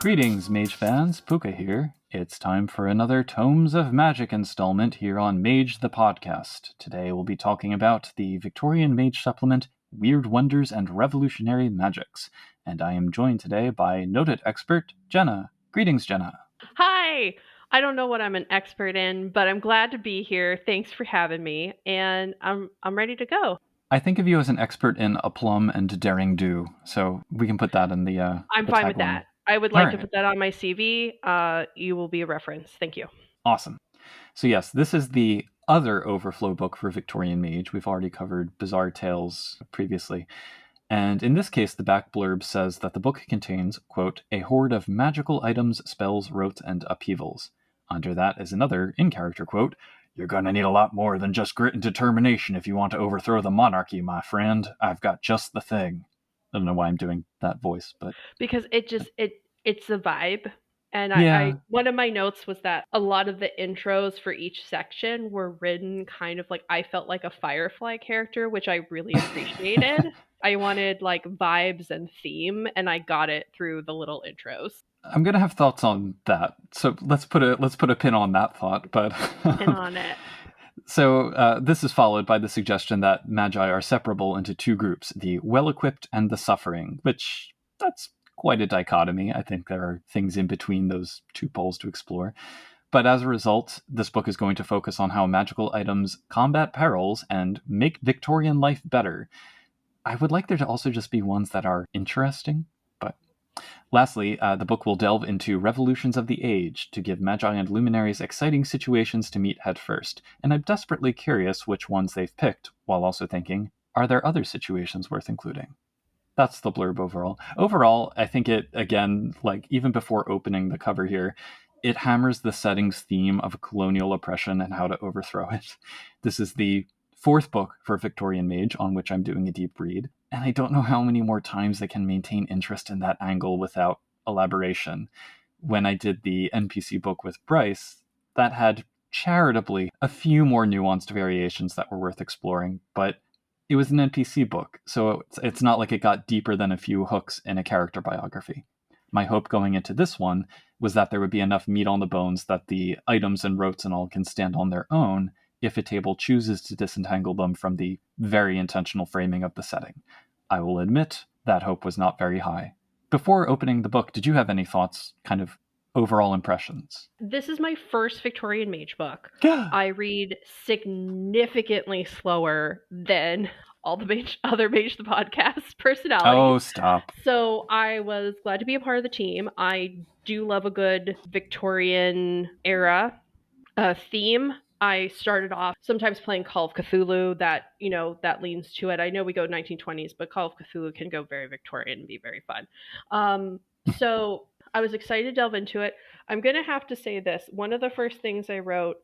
Greetings, Mage fans. Pooka here. It's time for another Tomes of Magic installment here on Mage the Podcast. Today we'll be talking about the Victorian Mage supplement, Weird Wonders and Revolutionary Magicks. And I am joined today by noted expert, Jenna. Greetings, Jenna. Hi! I don't know what I'm an expert in, but I'm glad to be here. Thanks for having me, and I'm ready to go. I think of you as an expert in aplomb and daring do, so we can put that in the I'm the fine with tagline. that. I would like to Alright. put that on my CV. You will be a reference. Thank you. Awesome. So yes, this is the other overflow book for Victorian Mage. We've already covered Bizarre Tales previously. And in this case, the back blurb says that the book contains, quote, a hoard of magical items, spells, wrought, and upheavals. Under that is another in-character quote, you're gonna need a lot more than just grit and determination if you want to overthrow the monarchy, my friend. I've got just the thing. I don't know why I'm doing that voice, but... Because it's the vibe. And Yeah. I one of my notes was that a lot of the intros for each section were written kind of like I felt like a Firefly character, which I really appreciated. I wanted like vibes and theme, and I got it through the little intros. I'm gonna have thoughts on that. So let's put a pin on that thought. But Pin on it. So this is followed by the suggestion that magi are separable into two groups: the well-equipped and the suffering. Which that's quite a dichotomy. I think there are things in between those two poles to explore. But as a result, this book is going to focus on how magical items combat perils and make Victorian life better. I would like there to also just be ones that are interesting. But lastly, the book will delve into revolutions of the age to give magi and luminaries exciting situations to meet head first. And I'm desperately curious which ones they've picked, while also thinking, are there other situations worth including? That's the blurb overall. Overall, I think it, again, like even before opening the cover here, it hammers the setting's theme of colonial oppression and how to overthrow it. This is the fourth book for Victorian Mage on which I'm doing a deep read, and I don't know how many more times they can maintain interest in that angle without elaboration. When I did the NPC book with Bryce, that had charitably a few more nuanced variations that were worth exploring, but it was an NPC book, so it's not like it got deeper than a few hooks in a character biography. My hope going into this one was that there would be enough meat on the bones that the items and wroughts and all can stand on their own if a table chooses to disentangle them from the very intentional framing of the setting. I will admit that hope was not very high. Before opening the book, did you have any thoughts, kind of overall impressions? This is my first Victorian Mage book. Yeah. I read significantly slower than all the other Mage the Podcast personalities. Oh, stop. So I was glad to be a part of the team. I do love a good Victorian era theme. I started off sometimes playing Call of Cthulhu that leans to it. I know we go 1920s, but Call of Cthulhu can go very Victorian and be very fun. So I was excited to delve into it. I'm going to have to say this. One of the first things I wrote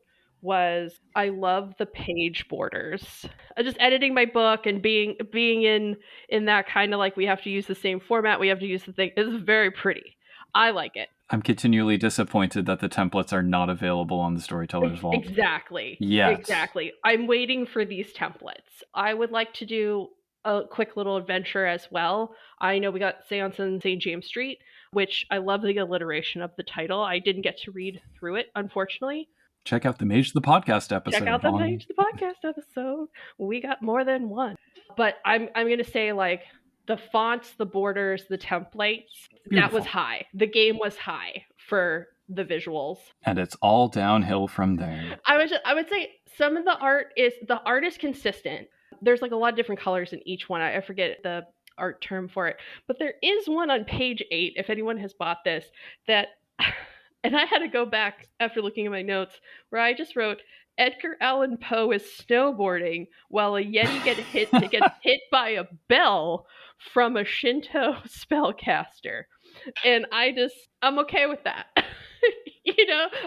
was I love the page borders. Just editing my book and being in that kind of like we have to use the same format, we have to use the thing. It's very pretty. I like it. I'm continually disappointed that the templates are not available on the Storyteller's Vault. Exactly. Yes. Exactly. I'm waiting for these templates. I would like to do a quick little adventure as well. I know we got Seance in St. James Street, which I love the alliteration of the title. I didn't get to read through it, unfortunately. Check out the Mage the Podcast episode. Check out the Mage the Podcast episode. We got more than one. But I'm going to say, like, the fonts, the borders, the templates, beautiful. That was high. The game was high for the visuals. And it's all downhill from there. I would say some of the art is consistent. There's like a lot of different colors in each one. I forget the art term for it. But there is one on page 8, if anyone has bought this, that... And I had to go back after looking at my notes where I just wrote, Edgar Allan Poe is snowboarding while a Yeti gets hit by a bell from a Shinto spellcaster. And I'm okay with that.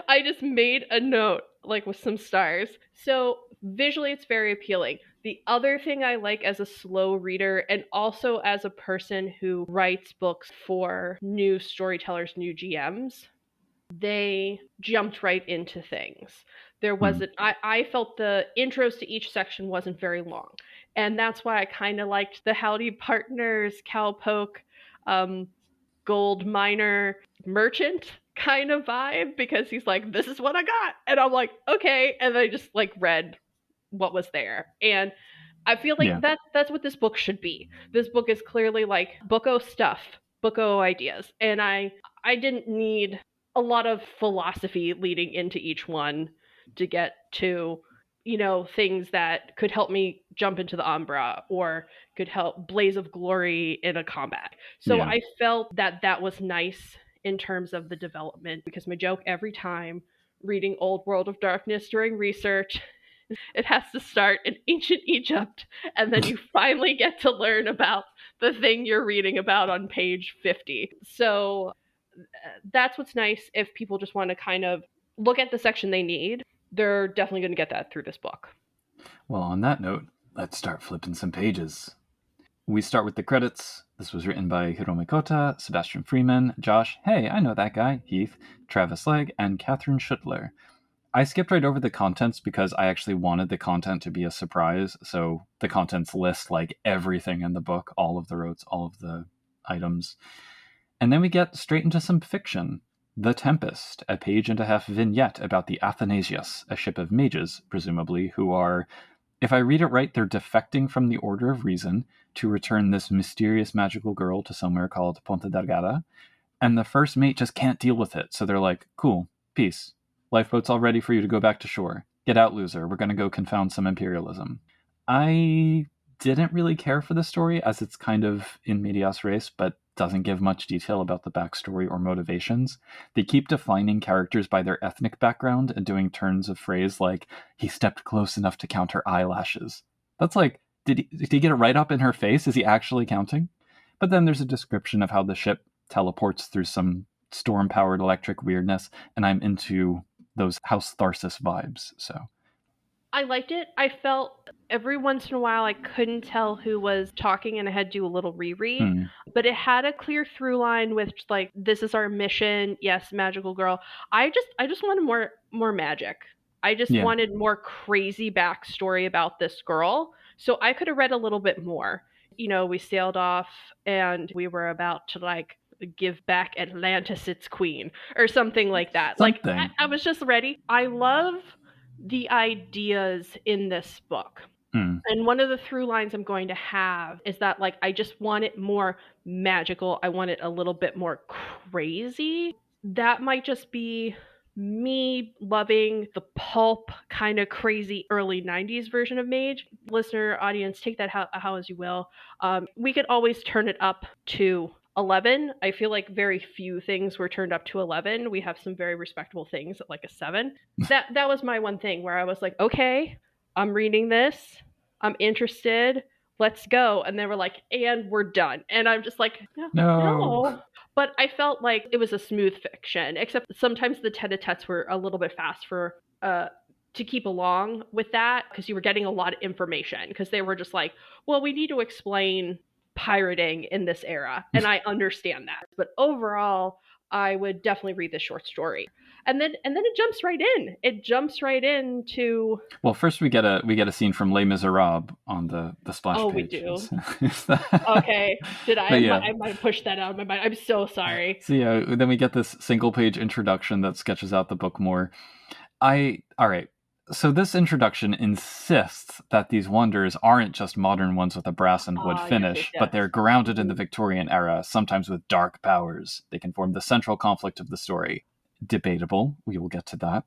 I just made a note, like with some stars. So visually, it's very appealing. The other thing I like as a slow reader and also as a person who writes books for new storytellers, new GMs, they jumped right into things. There wasn't, I felt the intros to each section wasn't very long. And that's why I kind of liked the Howdy Partners, Cowpoke, gold miner merchant kind of vibe, because he's like, this is what I got. And I'm like, okay. And I just like read what was there. And I feel like that's what this book should be. This book is clearly like Booko stuff, Booko ideas. And I didn't need a lot of philosophy leading into each one to get to, you know, things that could help me jump into the Umbra or could help Blaze of Glory in a combat. So I felt that that was nice in terms of the development, because my joke every time reading Old World of Darkness during research, it has to start in ancient Egypt, and then you finally get to learn about the thing you're reading about on page 50. So that's what's nice. If people just want to kind of look at the section they need, they're definitely going to get that through this book. Well, on that note, let's start flipping some pages. We start with the credits. This was written by Hirome Kota, Sebastian Freeman, Josh, hey, I know that guy, Heath, Travis Legg, and Catherine Schuttler. I skipped right over the contents because I actually wanted the content to be a surprise. So the contents list like everything in the book, all of the roads, all of the items. And then we get straight into some fiction. The Tempest, a page-and-a-half vignette about the Athanasius, a ship of mages, presumably, who are, if I read it right, they're defecting from the Order of Reason to return this mysterious magical girl to somewhere called Ponta Delgada. And the first mate just can't deal with it. So they're like, cool, peace. Lifeboat's all ready for you to go back to shore. Get out, loser. We're going to go confound some imperialism. I didn't really care for the story, as it's kind of in medias res, but doesn't give much detail about the backstory or motivations. They keep defining characters by their ethnic background and doing turns of phrase like, he stepped close enough to count her eyelashes. That's like, did he get it right up in her face? Is he actually counting? But then there's a description of how the ship teleports through some storm-powered electric weirdness, and I'm into those House Tharsis vibes, so. I liked it. I felt every once in a while I couldn't tell who was talking, and I had to do a little reread. But it had a clear through line with like, this is our mission. Yes, magical girl. I just wanted more magic. I just wanted more crazy backstory about this girl. So I could have read a little bit more. You know, we sailed off and we were about to like give back Atlantis its queen or something like that. Like I was just ready. I love the ideas in this book. And one of the through lines I'm going to have is that like I just want it more magical. I want it a little bit more crazy. That might just be me loving the pulp kind of crazy early 90s version of Mage. Listener, audience, take that how as you will. We could always turn it up to 11. I feel like very few things were turned up to 11. We have some very respectable things at like a 7. That was my one thing where I was like, okay, I'm reading this. I'm interested. Let's go. And they were like, and we're done. And I'm just like, no. But I felt like it was a smooth fiction, except sometimes the tete-a-tetes were a little bit fast for to keep along with that, because you were getting a lot of information, because they were just like, well, we need to explain pirating in this era, and I understand that. But overall, I would definitely read this short story. And then it jumps right in. It jumps right into. Well, first we get a scene from Les Miserables on the splash page. Oh, we do. Okay. Did I? I might have pushed that out of my mind. I'm so sorry. So yeah, then we get this single page introduction that sketches out the book more. All right. So this introduction insists that these wonders aren't just modern ones with a brass and wood finish, but they're grounded in the Victorian era, sometimes with dark powers. They can form the central conflict of the story. Debatable. We will get to that.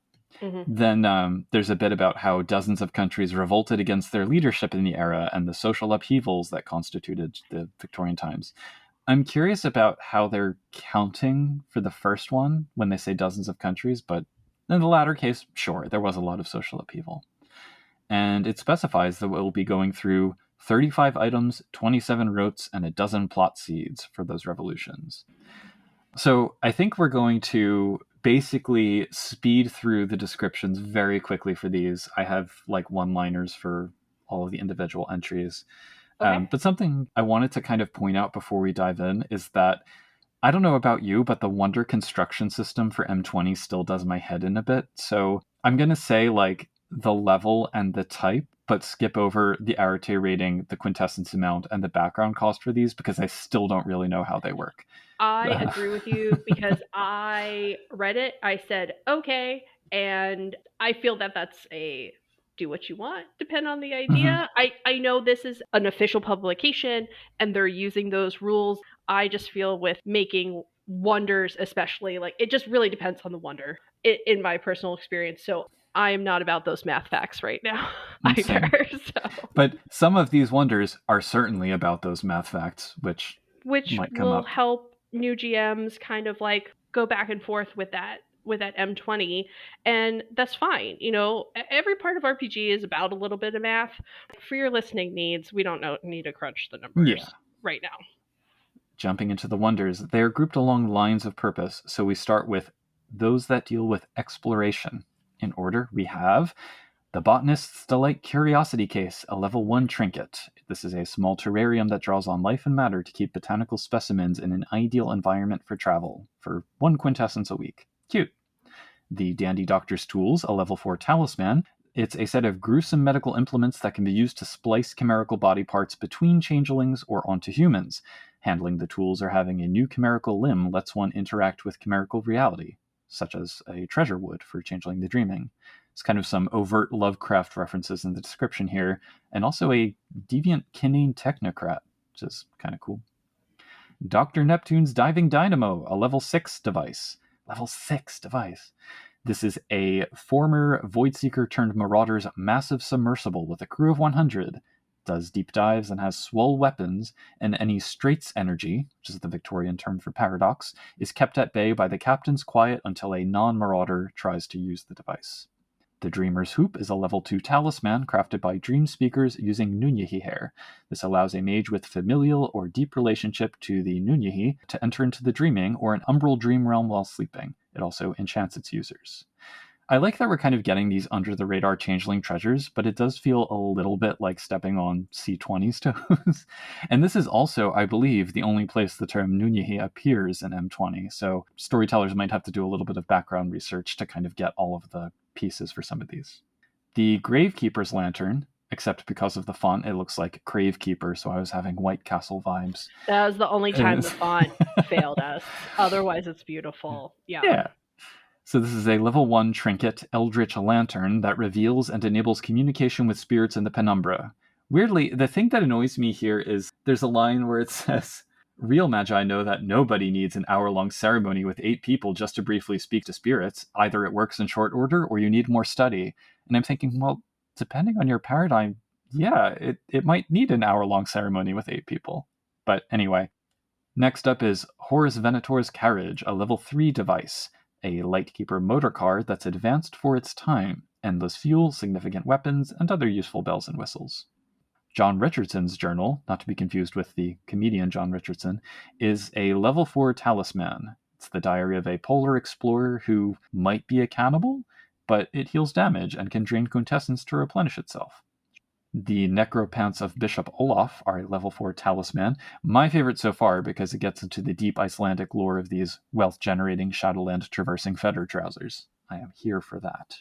Then there's a bit about how dozens of countries revolted against their leadership in the era and the social upheavals that constituted the Victorian times. I'm curious about how they're counting for the first one when they say dozens of countries, but in the latter case, sure, there was a lot of social upheaval. And it specifies that we'll be going through 35 items, 27 rotes, and a dozen plot seeds for those revolutions. So I think we're going to basically speed through the descriptions very quickly for these. I have like one-liners for all of the individual entries. Okay. But something I wanted to kind of point out before we dive in is that I don't know about you, but the Wonder construction system for M20 still does my head in a bit. So I'm going to say like the level and the type but skip over the arete rating, the quintessence amount, and the background cost for these because I still don't really know how they work. I agree with you because I read it, I said, okay, and I feel that that's a do what you want, depend on the idea. I know this is an official publication and they're using those rules. I just feel with making wonders, especially, like, it just really depends on the wonder in my personal experience. So I am not about those math facts right now either. So. But some of these wonders are certainly about those math facts, which might come will up. help new GMs kind of like go back and forth with that M20, and that's fine. You know, every part of RPG is about a little bit of math. For your listening needs, we don't need to crunch the numbers right now. Jumping into the wonders, they are grouped along lines of purpose, so we start with those that deal with exploration. In order, we have the Botanist's Delight Curiosity Case, a level 1 trinket. This is a small terrarium that draws on life and matter to keep botanical specimens in an ideal environment for travel, for 1 quintessence a week. Cute. The Dandy Doctor's Tools, a level 4 talisman. It's a set of gruesome medical implements that can be used to splice chimerical body parts between changelings or onto humans. Handling the tools or having a new chimerical limb lets one interact with chimerical reality, such as a treasure wood for Changeling the Dreaming. It's kind of some overt Lovecraft references in the description here, and also a deviant Kinane technocrat, which is kind of cool. Dr. Neptune's Diving Dynamo, a level 6 device. Level 6 device. This is a former Voidseeker turned Marauder's massive submersible with a crew of 100. Does deep dives and has swole weapons, and any straits energy, which is the Victorian term for paradox, is kept at bay by the captain's quiet until a non-marauder tries to use the device. The Dreamer's Hoop is a level 2 talisman crafted by dream speakers using Nunyahi hair. This allows a mage with familial or deep relationship to the Nunyahi to enter into the dreaming or an umbral dream realm while sleeping. It also enchants its users. I like that we're kind of getting these under-the-radar changeling treasures, but it does feel a little bit like stepping on C20's toes. And this is also, I believe, the only place the term Nunyahi appears in M20, so storytellers might have to do a little bit of background research to kind of get all of the pieces for some of these. The Gravekeeper's Lantern, except because of the font, it looks like Gravekeeper, so I was having White Castle vibes. That was the only time the font failed us. Otherwise, it's beautiful. Yeah. So this is a level 1 trinket, Eldritch Lantern, that reveals and enables communication with spirits in the penumbra. Weirdly, the thing that annoys me here is there's a line where it says, real magi know that nobody needs an hour-long ceremony with 8 people just to briefly speak to spirits. Either it works in short order or you need more study. And I'm thinking, well, depending on your paradigm, yeah, it might need an hour-long ceremony with 8 people. But anyway, next up is Horus Venator's Carriage, a level 3 device. A Lightkeeper motor car that's advanced for its time, endless fuel, significant weapons, and other useful bells and whistles. John Richardson's Journal, not to be confused with the comedian John Richardson, is a level 4 talisman. It's the diary of a polar explorer who might be a cannibal, but it heals damage and can drain quintessence to replenish itself. The Necropants of Bishop Olaf are a level 4 talisman, my favorite so far because it gets into the deep Icelandic lore of these wealth-generating Shadowland traversing feather trousers. I am here for that.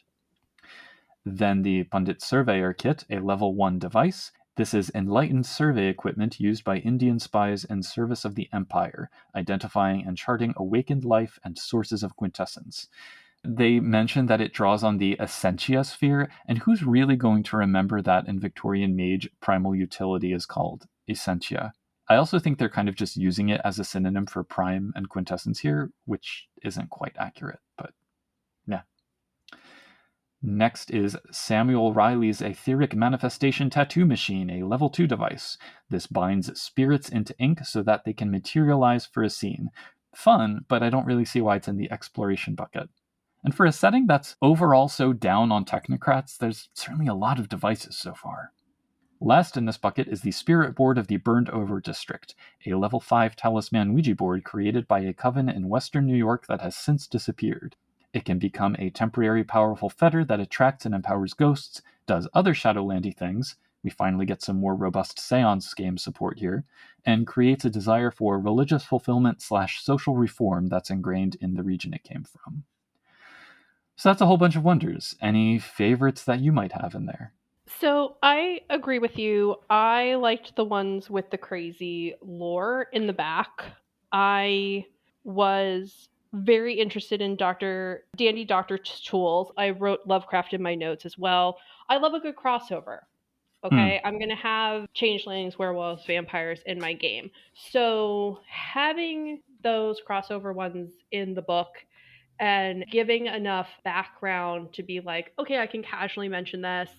Then the Pundit Surveyor Kit, a level 1 device. This is enlightened survey equipment used by Indian spies in service of the Empire, identifying and charting awakened life and sources of quintessence. They mention that it draws on the Essentia sphere, and who's really going to remember that in Victorian Mage primal utility is called Essentia? I also think they're kind of just using it as a synonym for prime and quintessence here, which isn't quite accurate, but yeah. Next is Samuel Riley's Etheric Manifestation Tattoo Machine, a level 2 device. This binds spirits into ink so that they can materialize for a scene. Fun, but I don't really see why it's in the exploration bucket. And for a setting that's overall so down on technocrats, there's certainly a lot of devices so far. Last in this bucket is the Spirit Board of the Burned Over District, a level 5 talisman Ouija board created by a coven in western New York that has since disappeared. It can become a temporary powerful fetter that attracts and empowers ghosts, does other Shadowlandy things, we finally get some more robust seance game support here, and creates a desire for religious fulfillment / social reform that's ingrained in the region it came from. So that's a whole bunch of wonders. Any favorites that you might have in there? So I agree with you. I liked the ones with the crazy lore in the back. I was very interested in Dr. Dandy Doctor's tools. I wrote Lovecraft in my notes as well. I love a good crossover. Hmm. Okay, I'm gonna have changelings, werewolves, vampires in my game. So having those crossover ones in the book and giving enough background to be like, okay, I can casually mention this.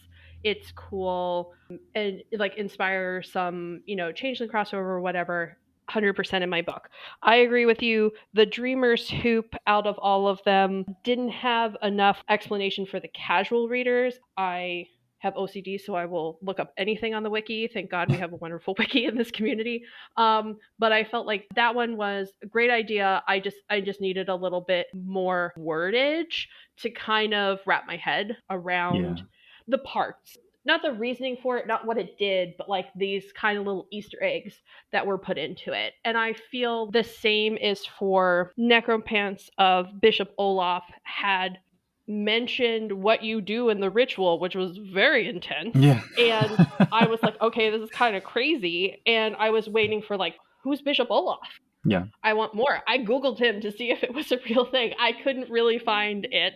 It's cool and like inspire some, changeling crossover or whatever. 100% in my book. I agree with you. The Dreamer's Hoop out of all of them didn't have enough explanation for the casual readers. I have OCD, so I will look up anything on the wiki. Thank God we have a wonderful wiki in this community. But I felt like that one was a great idea. I just needed a little bit more wordage to kind of wrap my head around Yeah. the parts. Not the reasoning for it, not what it did, but like these kind of little Easter eggs that were put into it. And I feel the same is for Necropants of Bishop Olaf had mentioned what you do in the ritual, which was very intense. Yeah. And I was like, okay, this is kind of crazy. And I was waiting for like, who's Bishop Olaf? Yeah. I want more. I Googled him to see if it was a real thing. I couldn't really find it.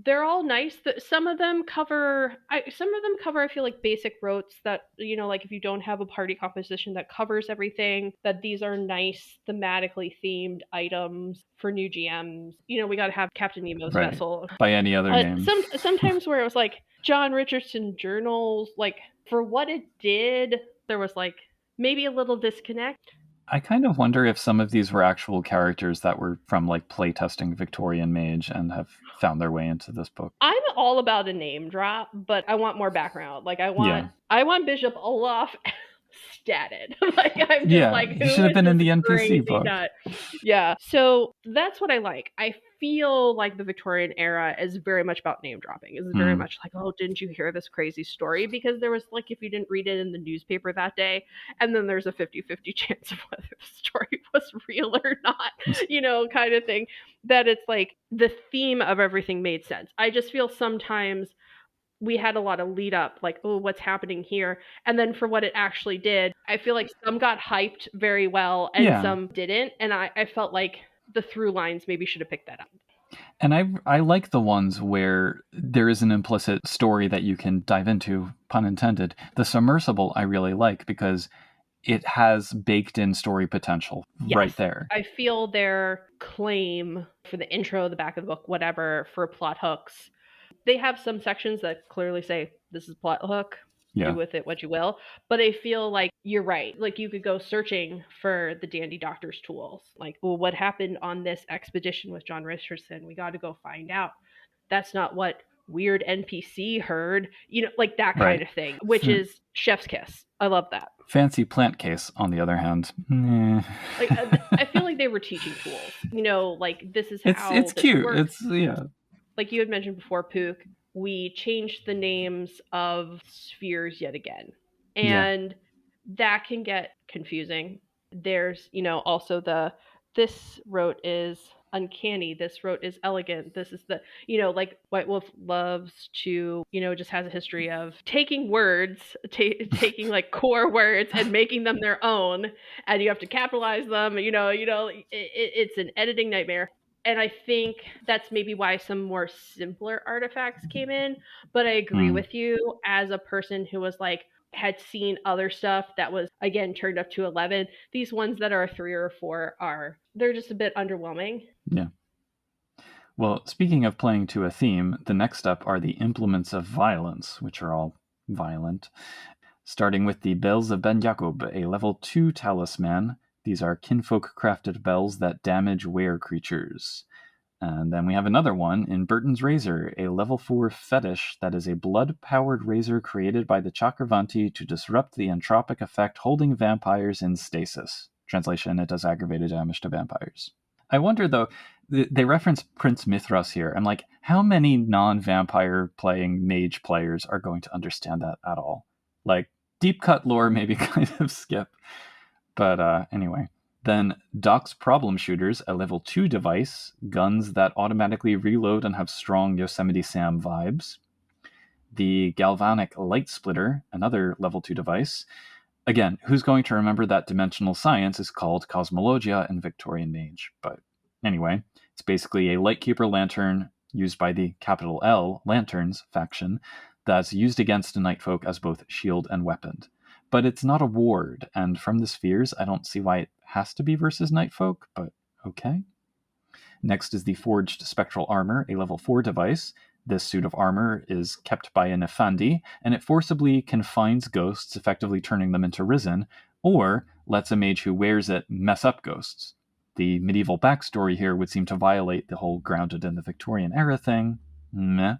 They're all nice. Some of them cover. I feel like basic rotes that like if you don't have a party composition that covers everything, that these are nice thematically themed items for new GMs. We got to have Captain Nemo's Right. vessel. By any other name. Sometimes where it was like John Richardson journals, like for what it did, there was like maybe a little disconnect. I kind of wonder if some of these were actual characters that were from like playtesting Victorian Mage and have found their way into this book. I'm all about a name drop, but I want more background. Like I want Bishop Olaf statted. Like I'm just like, he should have been in the NPC book. Nut? Yeah. So that's what I like. I feel like the Victorian era is very much about name dropping. It's very much like, oh, didn't you hear this crazy story? Because there was like, if you didn't read it in the newspaper that day, and then there's a 50-50 chance of whether the story was real or not, kind of thing. That it's like the theme of everything made sense. I just feel sometimes we had a lot of lead up, like, oh, what's happening here? And then for what it actually did, I feel like some got hyped very well and some didn't. And I felt like the through lines maybe should have picked that up. And I like the ones where there is an implicit story that you can dive into, pun intended. The Submersible I really like because it has baked in story potential right there. I feel their claim for the intro, the back of the book, whatever, for plot hooks. They have some sections that clearly say, this is plot hook, do with it what you will. But I feel like you're right. Like you could go searching for the Dandy Doctor's tools. Like, well, what happened on this expedition with John Richardson? We got to go find out. That's not what weird NPC heard, like that kind of thing, which is chef's kiss. I love that. Fancy plant case, on the other hand. Like I feel like they were teaching tools. Like this is how it's this cute. works. It's Like you had mentioned before, Pook, we changed the names of spheres yet again. And that can get confusing. There's, also this rote is uncanny. This rote is elegant. This is the, like White Wolf loves to, just has a history of taking words, taking like core words and making them their own. And you have to capitalize them. It's an editing nightmare. And I think that's maybe why some more simpler artifacts came in. But I agree with you as a person who was like, had seen other stuff that was, again, turned up to 11. These ones that are 3 or 4 they're just a bit underwhelming. Yeah. Well, speaking of playing to a theme, the next up are the implements of violence, which are all violent. Starting with the Bells of Ben Jacob, a level 2 talisman. These are kinfolk-crafted bells that damage were creatures. And then we have another one in Burton's Razor, a level 4 fetish that is a blood-powered razor created by the Chakravanti to disrupt the entropic effect holding vampires in stasis. Translation, it does aggravated damage to vampires. I wonder, though, they reference Prince Mithras here. I'm like, how many non-vampire playing mage players are going to understand that at all? Like, deep cut lore maybe kind of skip. But anyway, then Doc's Problem Shooters, a level 2 device, guns that automatically reload and have strong Yosemite Sam vibes. The galvanic light splitter, another level 2 device. Again, who's going to remember that dimensional science is called cosmologia in Victorian Mage? But anyway, it's basically a lightkeeper lantern used by the capital L Lanterns faction that's used against a Nightfolk as both shield and weapon. But it's not a ward, and from the spheres, I don't see why it has to be versus Nightfolk, but okay. Next is the Forged Spectral Armor, a level 4 device. This suit of armor is kept by an Effendi, and it forcibly confines ghosts, effectively turning them into risen, or lets a mage who wears it mess up ghosts. The medieval backstory here would seem to violate the whole grounded in the Victorian era thing. Meh.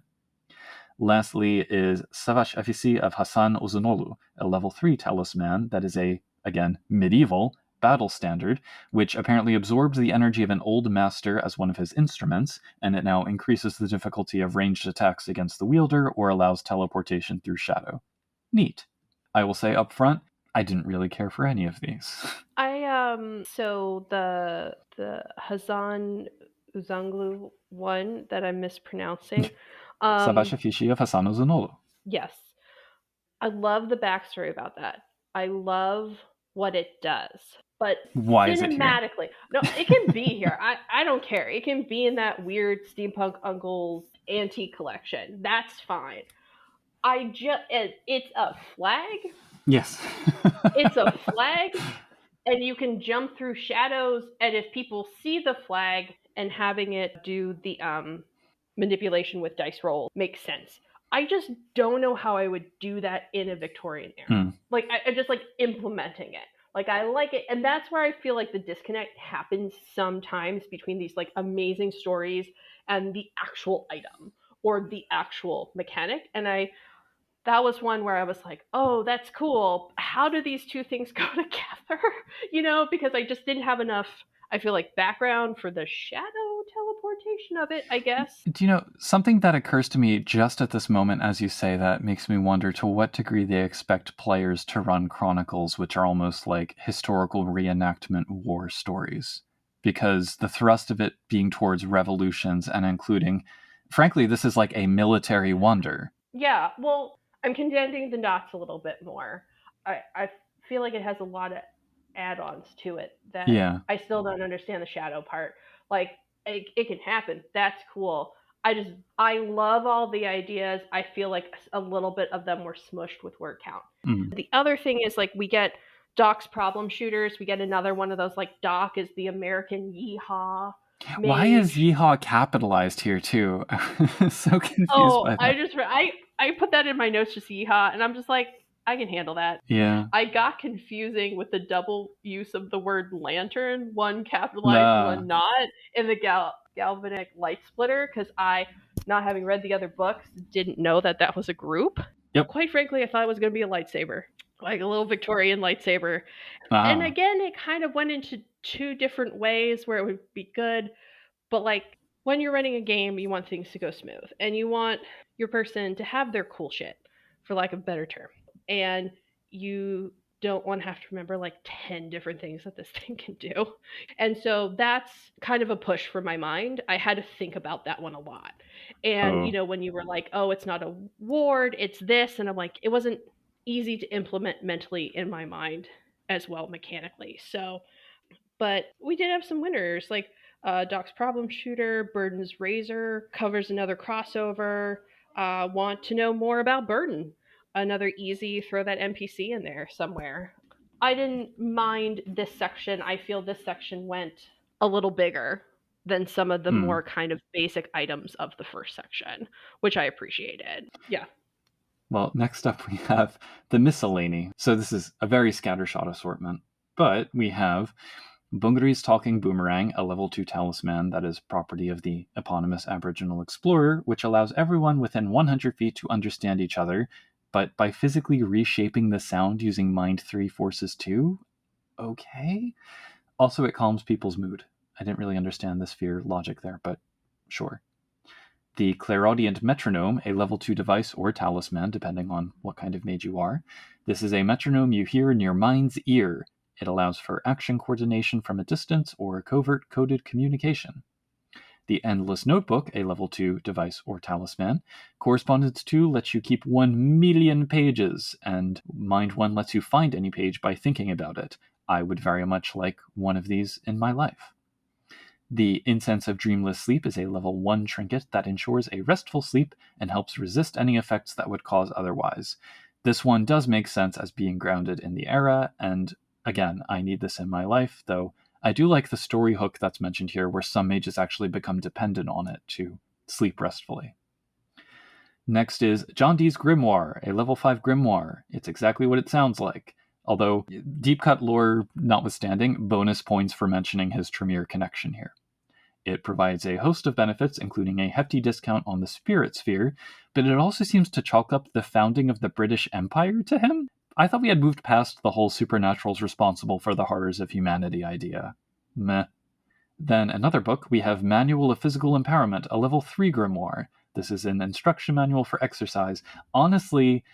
Lastly is Savaş Afisi of Hasan Ozanolu, a level 3 talisman that is a, again, medieval battle standard, which apparently absorbs the energy of an old master as one of his instruments, and it now increases the difficulty of ranged attacks against the wielder or allows teleportation through shadow. Neat. I will say up front, I didn't really care for any of these. So the Hasan Uzanglu one that I'm mispronouncing. Savaş Afisi of Hasan Ozanolu. Yes. I love the backstory about that. I love what it does. But why is it here? Cinematically, no, it can be here. I don't care. It can be in that weird steampunk uncle's antique collection. That's fine. It's a flag. Yes. It's a flag, and you can jump through shadows. And if people see the flag and having it do the manipulation with dice roll makes sense. I just don't know how I would do that in a Victorian era. Like I just like implementing it. Like I like it, and that's where I feel like the disconnect happens sometimes between these like amazing stories and the actual item or the actual mechanic. And that was one where I was like, oh, that's cool. How do these two things go together? Because I just didn't have enough, I feel like, background for the shadow teleportation of it, I guess. Do you know, something that occurs to me just at this moment as you say that makes me wonder to what degree they expect players to run chronicles, which are almost like historical reenactment war stories. Because the thrust of it being towards revolutions and including, frankly, this is like a military wonder. Yeah, well, I'm condensing the dots a little bit more. I feel like it has a lot of add-ons to it that I still don't understand the shadow part. Like, it can happen. That's cool. I love all the ideas. I feel like a little bit of them were smushed with word count. The other thing is, like, we get Doc's problem shooters. We get another one of those, like, Doc is the American yeehaw mage. Why is yeehaw capitalized here too? I'm so confused by that. I put that in my notes, just yeehaw, and I'm just like, I can handle that. Yeah. I got confusing with the double use of the word lantern, one capitalized, one not, in the galvanic light splitter, because I, not having read the other books, didn't know that was a group. Yep. Quite frankly, I thought it was going to be a lightsaber, like a little Victorian lightsaber. Wow. And again, it kind of went into two different ways where it would be good, but like, when you're running a game, you want things to go smooth, and you want your person to have their cool shit, for lack of a better term. And you don't want to have to remember like 10 different things that this thing can do. And so that's kind of a push for my mind. I had to think about that one a lot. And, when you were like, oh, it's not a ward, it's this. And I'm like, it wasn't easy to implement mentally in my mind as well mechanically. So, but we did have some winners, like Doc's Problem Shooter, Burden's Razor covers another crossover. Want to know more about Burden? Another easy, throw that NPC in there somewhere. I didn't mind this section. I feel this section went a little bigger than some of the more kind of basic items of the first section, which I appreciated. Yeah. Well, next up we have the miscellany. So this is a very scattershot assortment, but we have Bungri's Talking Boomerang, a level 2 talisman that is property of the eponymous Aboriginal explorer, which allows everyone within 100 feet to understand each other, but by physically reshaping the sound using Mind 3 Forces 2? Okay. Also, it calms people's mood. I didn't really understand the sphere logic there, but sure. The Clairaudient Metronome, a level 2 device or talisman, depending on what kind of mage you are. This is a metronome you hear in your mind's ear. It allows for action coordination from a distance or covert coded communication. The Endless Notebook, a level 2 device or talisman. Correspondence 2 lets you keep 1 million pages, and Mind 1 lets you find any page by thinking about it. I would very much like one of these in my life. The Incense of Dreamless Sleep is a level 1 trinket that ensures a restful sleep and helps resist any effects that would cause otherwise. This one does make sense as being grounded in the era, and again, I need this in my life, though I do like the story hook that's mentioned here where some mages actually become dependent on it to sleep restfully. Next is John Dee's Grimoire, a level 5 grimoire. It's exactly what it sounds like. Although, deep cut lore notwithstanding, bonus points for mentioning his Tremere connection here. It provides a host of benefits, including a hefty discount on the Spirit Sphere, but it also seems to chalk up the founding of the British Empire to him. I thought we had moved past the whole supernaturals responsible for the horrors of humanity idea. Meh. Then another book, we have Manual of Physical Empowerment, a level 3 grimoire. This is an instruction manual for exercise. Honestly,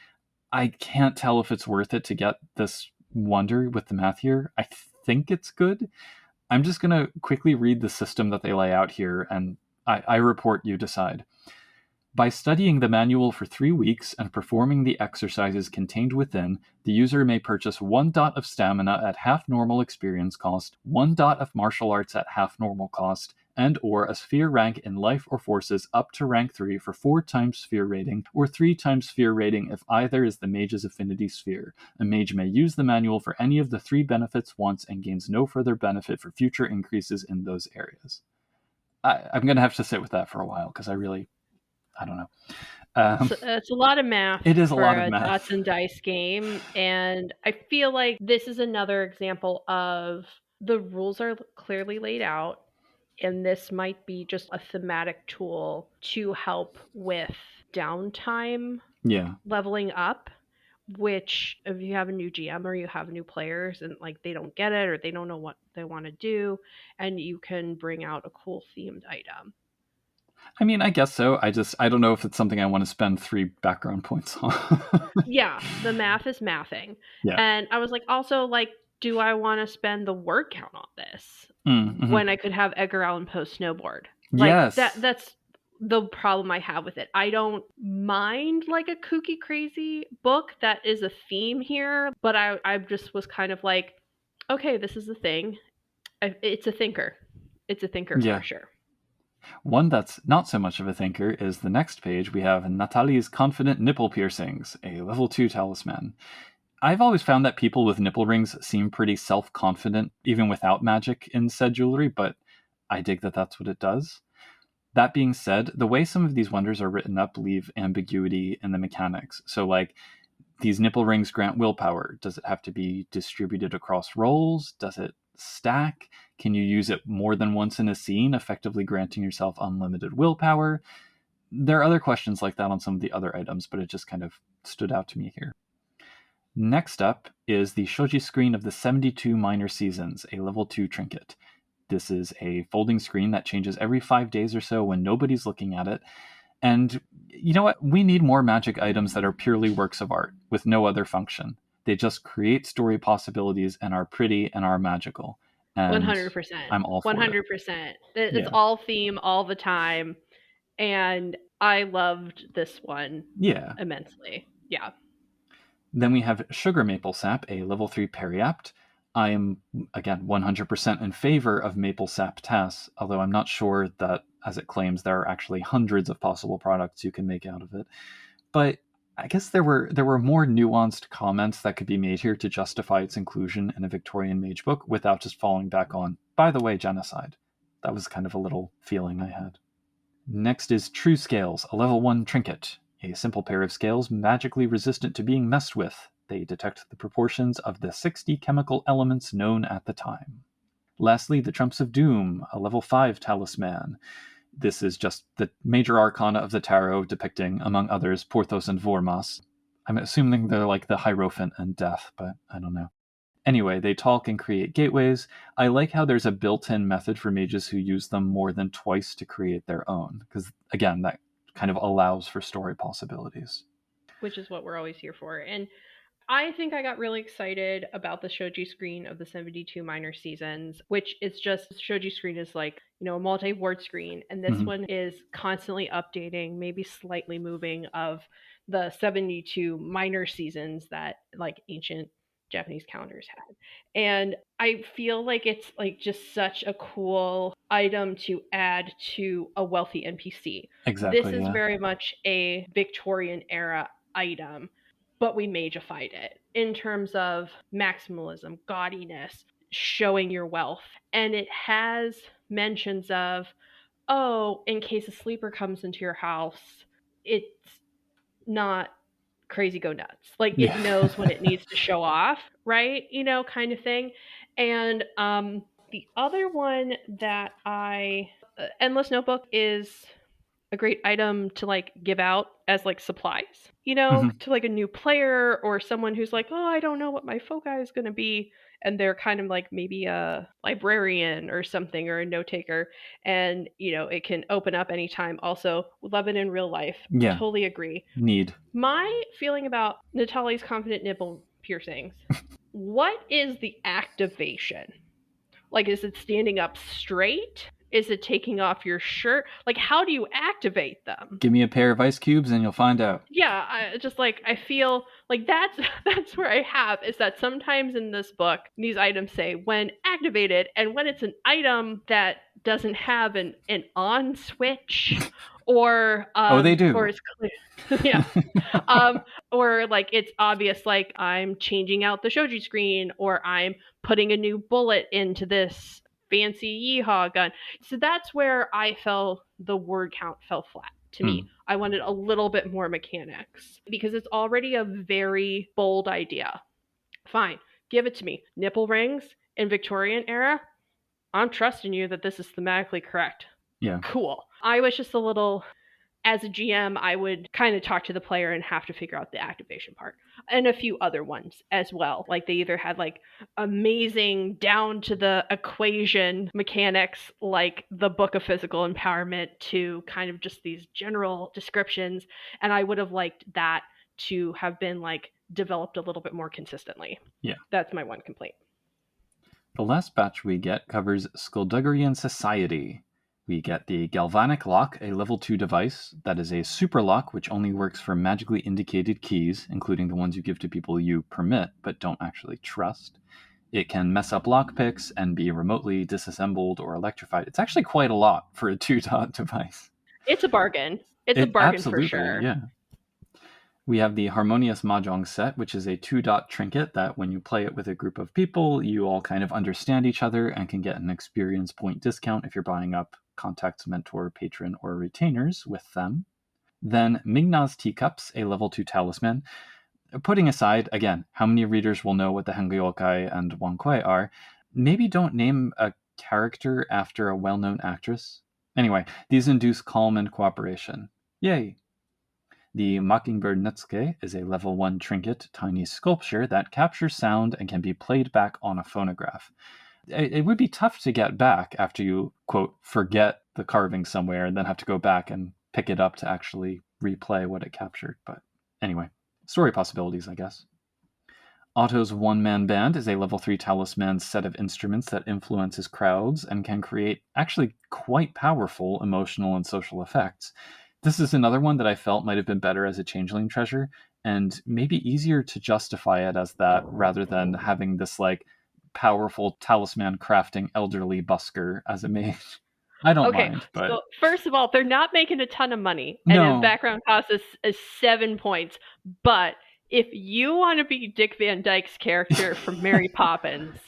I can't tell if it's worth it to get this wonder with the math here. I think it's good. I'm just going to quickly read the system that they lay out here, and I report you decide. By studying the manual for 3 weeks and performing the exercises contained within, the user may purchase 1 dot of stamina at half normal experience cost, 1 dot of martial arts at half normal cost, and or a sphere rank in life or forces up to rank 3 for 4 times sphere rating, or 3 times sphere rating if either is the mage's affinity sphere. A mage may use the manual for any of the 3 benefits once and gains no further benefit for future increases in those areas. I'm going to have to sit with that for a while, because I don't know. It's a lot of math. It is a for lot of math. Dots and dice game, and I feel like this is another example of the rules are clearly laid out, and this might be just a thematic tool to help with downtime leveling up, which if you have a new GM or you have new players and like they don't get it or they don't know what they want to do, and you can bring out a cool themed item. I mean, I guess so. I don't know if it's something I want to spend 3 background points on. Yeah, the math is mathing. Yeah. And I was like, also, like, do I want to spend the word count on this when I could have Edgar Allan Poe snowboard? Like, yes. That's the problem I have with it. I don't mind, like, a kooky, crazy book that is a theme here, but I just was kind of like, okay, this is a thing. It's a thinker. It's a thinker for sure. One that's not so much of a thinker is the next page. We have Natalie's Confident Nipple Piercings, a level 2 talisman. I've always found that people with nipple rings seem pretty self-confident, even without magic in said jewelry, but I dig that that's what it does. That being said, the way some of these wonders are written up leave ambiguity in the mechanics. So, like, these nipple rings grant willpower. Does it have to be distributed across rolls? Does it stack? Can you use it more than once in a scene, effectively granting yourself unlimited willpower? There are other questions like that on some of the other items, but it just kind of stood out to me here. Next up is the Shoji screen of the 72 Minor Seasons, a level 2 trinket. This is a folding screen that changes every 5 days or so when nobody's looking at it. And you know what? We need more magic items that are purely works of art with no other function. They just create story possibilities and are pretty and are magical. And 100%. I'm all for 100%. It's all theme all the time. And I loved this one immensely. Yeah. Then we have Sugar Maple Sap, a level 3 periapt. I am, again, 100% in favor of Maple Sap TAS, although I'm not sure that, as it claims, there are actually hundreds of possible products you can make out of it. But I guess there were more nuanced comments that could be made here to justify its inclusion in a Victorian Mage book without just falling back on, by the way, genocide. That was kind of a little feeling I had. Next is True Scales, a level 1 trinket. A simple pair of scales magically resistant to being messed with. They detect the proportions of the 60 chemical elements known at the time. Lastly, the Trumps of Doom, a level 5 talisman. This is just the major arcana of the tarot depicting, among others, Porthos and Vormas. I'm assuming they're like the Hierophant and Death, but I don't know. Anyway, they talk and create gateways. I like how there's a built-in method for mages who use them more than twice to create their own, because, again, that kind of allows for story possibilities. Which is what we're always here for. And I think I got really excited about the shoji screen of the 72 minor seasons, which is just shoji screen is like, a multi-word screen. And this one is constantly updating, maybe slightly moving of the 72 minor seasons that like ancient Japanese calendars had. And I feel like it's like just such a cool item to add to a wealthy NPC. Exactly. This is very much a Victorian era item, but we mageified it in terms of maximalism, gaudiness, showing your wealth. And it has mentions of, oh, in case a sleeper comes into your house, it's not crazy go nuts. Like it knows when it needs to show off, right? Kind of thing. And the other one that Endless Notebook is a great item to like give out as like supplies, to like a new player or someone who's like, oh, I don't know what my foci is going to be. And they're kind of like maybe a librarian or something or a note taker. And, it can open up anytime. Also, love it in real life. Yeah. Totally agree. Need. My feeling about Natalie's confident nipple piercings, what is the activation? Like, is it standing up straight? Is it taking off your shirt? Like, how do you activate them? Give me a pair of ice cubes and you'll find out. Yeah, I feel like that's where I have is that sometimes in this book, these items say when activated, and when it's an item that doesn't have an on switch or they do. Or it's clear. Yeah. Or like it's obvious, like I'm changing out the shoji screen or I'm putting a new bullet into this fancy yeehaw gun. So that's where I felt the word count fell flat to me. I wanted a little bit more mechanics because it's already a very bold idea. Fine, give it to me. Nipple rings in Victorian era. I'm trusting you that this is thematically correct. Yeah. Cool. I was just a little, as a GM, I would kind of talk to the player and have to figure out the activation part. And a few other ones as well. Like they either had like amazing down to the equation mechanics, like the Book of Physical Empowerment, to kind of just these general descriptions. And I would have liked that to have been like developed a little bit more consistently. Yeah. That's my one complaint. The last batch we get covers Skullduggery Society. We get the Galvanic Lock, a level 2 device that is a super lock which only works for magically indicated keys, including the ones you give to people you permit but don't actually trust. It can mess up lockpicks and be remotely disassembled or electrified. It's actually quite a lot for a 2-dot device. It's a bargain. It's a bargain for sure. Yeah. We have the Harmonious Mahjong set, which is a 2-dot trinket that when you play it with a group of people, you all kind of understand each other and can get an experience point discount if you're buying up contacts, mentor, patron, or retainers with them. Then Migna's Teacups, a level 2 talisman. Putting aside, again, how many readers will know what the Hangyokai and Wankwei are, maybe don't name a character after a well-known actress. Anyway, these induce calm and cooperation. Yay! The Mockingbird Nutsuke is a level 1 trinket, tiny sculpture that captures sound and can be played back on a phonograph. It would be tough to get back after you, quote, forget the carving somewhere and then have to go back and pick it up to actually replay what it captured. But anyway, story possibilities, I guess. Otto's one-man band is a level 3 talisman set of instruments that influences crowds and can create actually quite powerful emotional and social effects. This is another one that I felt might have been better as a changeling treasure and maybe easier to justify it as that rather than having this like powerful talisman crafting elderly busker as a mage. I don't mind, but so first of all, they're not making a ton of money, and the background cost is 7 points. But if you want to be Dick Van Dyke's character from Mary Poppins,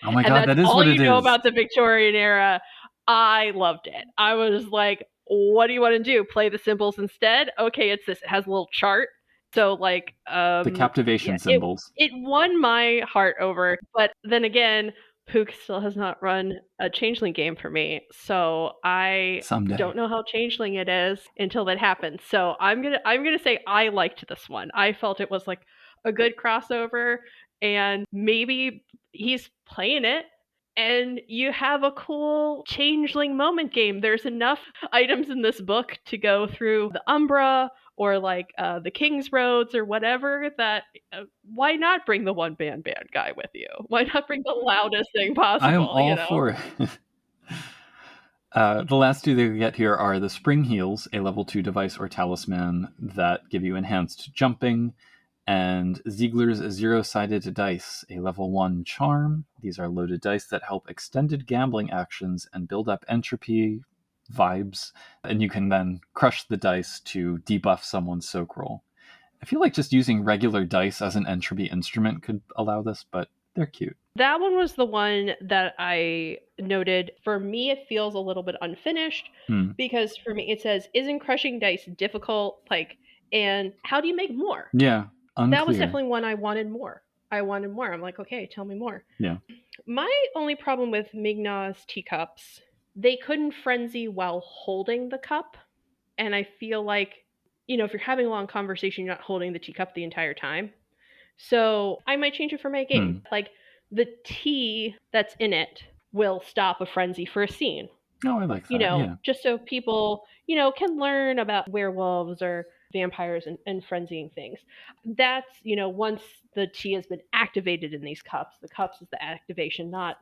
oh my god, that is all what it is. You know about the Victorian era, I loved it. I was like, what do you want to do? Play the symbols instead? Okay, it's this. It has a little chart. So like the captivation symbols. It won my heart over. But then again, Pooka still has not run a changeling game for me. So I don't know how changeling it is until that happens. So I'm gonna say I liked this one. I felt it was like a good crossover, and maybe he's playing it and you have a cool changeling moment game. There's enough items in this book to go through the Umbra or like the King's Roads or whatever, that why not bring the one band guy with you? Why not bring the loudest thing possible? I am all for it. The last two that we get here are the Spring Heels, a level 2 device or talisman that give you enhanced jumping, and Ziegler's Zero-Sided Dice, a level 1 charm. These are loaded dice that help extended gambling actions and build up entropy vibes, and you can then crush the dice to debuff someone's soak roll. I feel like just using regular dice as an entropy instrument could allow this, but they're cute. That one was the one that I noted. For me, it feels a little bit unfinished because for me, it says, isn't crushing dice difficult? Like, and how do you make more? Yeah, unclear. That was definitely one I wanted more. I'm like, okay, tell me more. Yeah. My only problem with Mignaw's teacups, they couldn't frenzy while holding the cup. And I feel like, if you're having a long conversation, you're not holding the teacup the entire time. So I might change it for my game. Like, the tea that's in it will stop a frenzy for a scene. Oh, I like that. Just so people, can learn about werewolves or vampires and frenzying things. That's, once the tea has been activated in these cups, the cups is the activation, not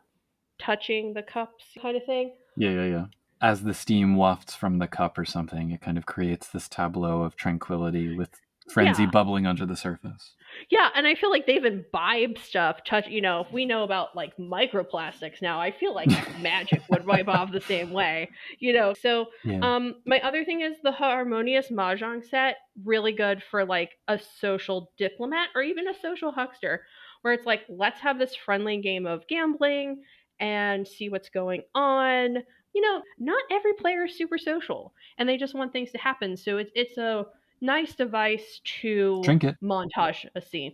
touching the cups kind of thing. Yeah. As the steam wafts from the cup or something, it kind of creates this tableau of tranquility with frenzy bubbling under the surface. Yeah, and I feel like they've imbibed stuff. If we know about like microplastics now, I feel like Magick would wipe off the same way. So my other thing is the Harmonious Mahjong set, really good for like a social diplomat or even a social huckster, where it's like, let's have this friendly game of gambling and see what's going on. Not every player is super social, and they just want things to happen. So it's a nice device to montage a scene.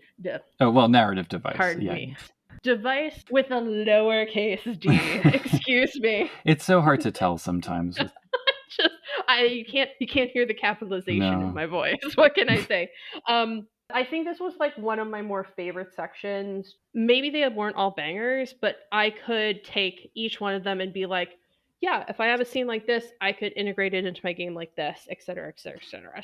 Narrative device. Pardon me. Device with a lowercase d. Excuse me. It's so hard to tell sometimes. You can't hear the capitalization in my voice. What can I say? I think this was like one of my more favorite sections. Maybe they weren't all bangers, but I could take each one of them and be like, yeah, if I have a scene like this, I could integrate it into my game like this, etc., etc., etc.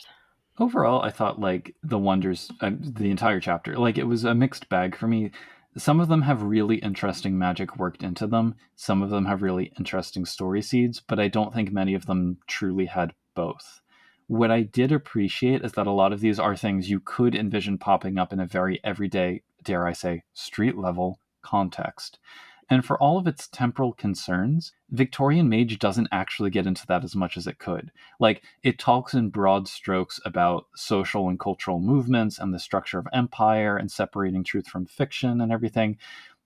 Overall, I thought like the wonders, the entire chapter, like it was a mixed bag for me. Some of them have really interesting magic worked into them. Some of them have really interesting story seeds, but I don't think many of them truly had both. What I did appreciate is that a lot of these are things you could envision popping up in a very everyday, dare I say, street level context. And for all of its temporal concerns, Victorian Mage doesn't actually get into that as much as it could. Like, it talks in broad strokes about social and cultural movements and the structure of empire and separating truth from fiction and everything.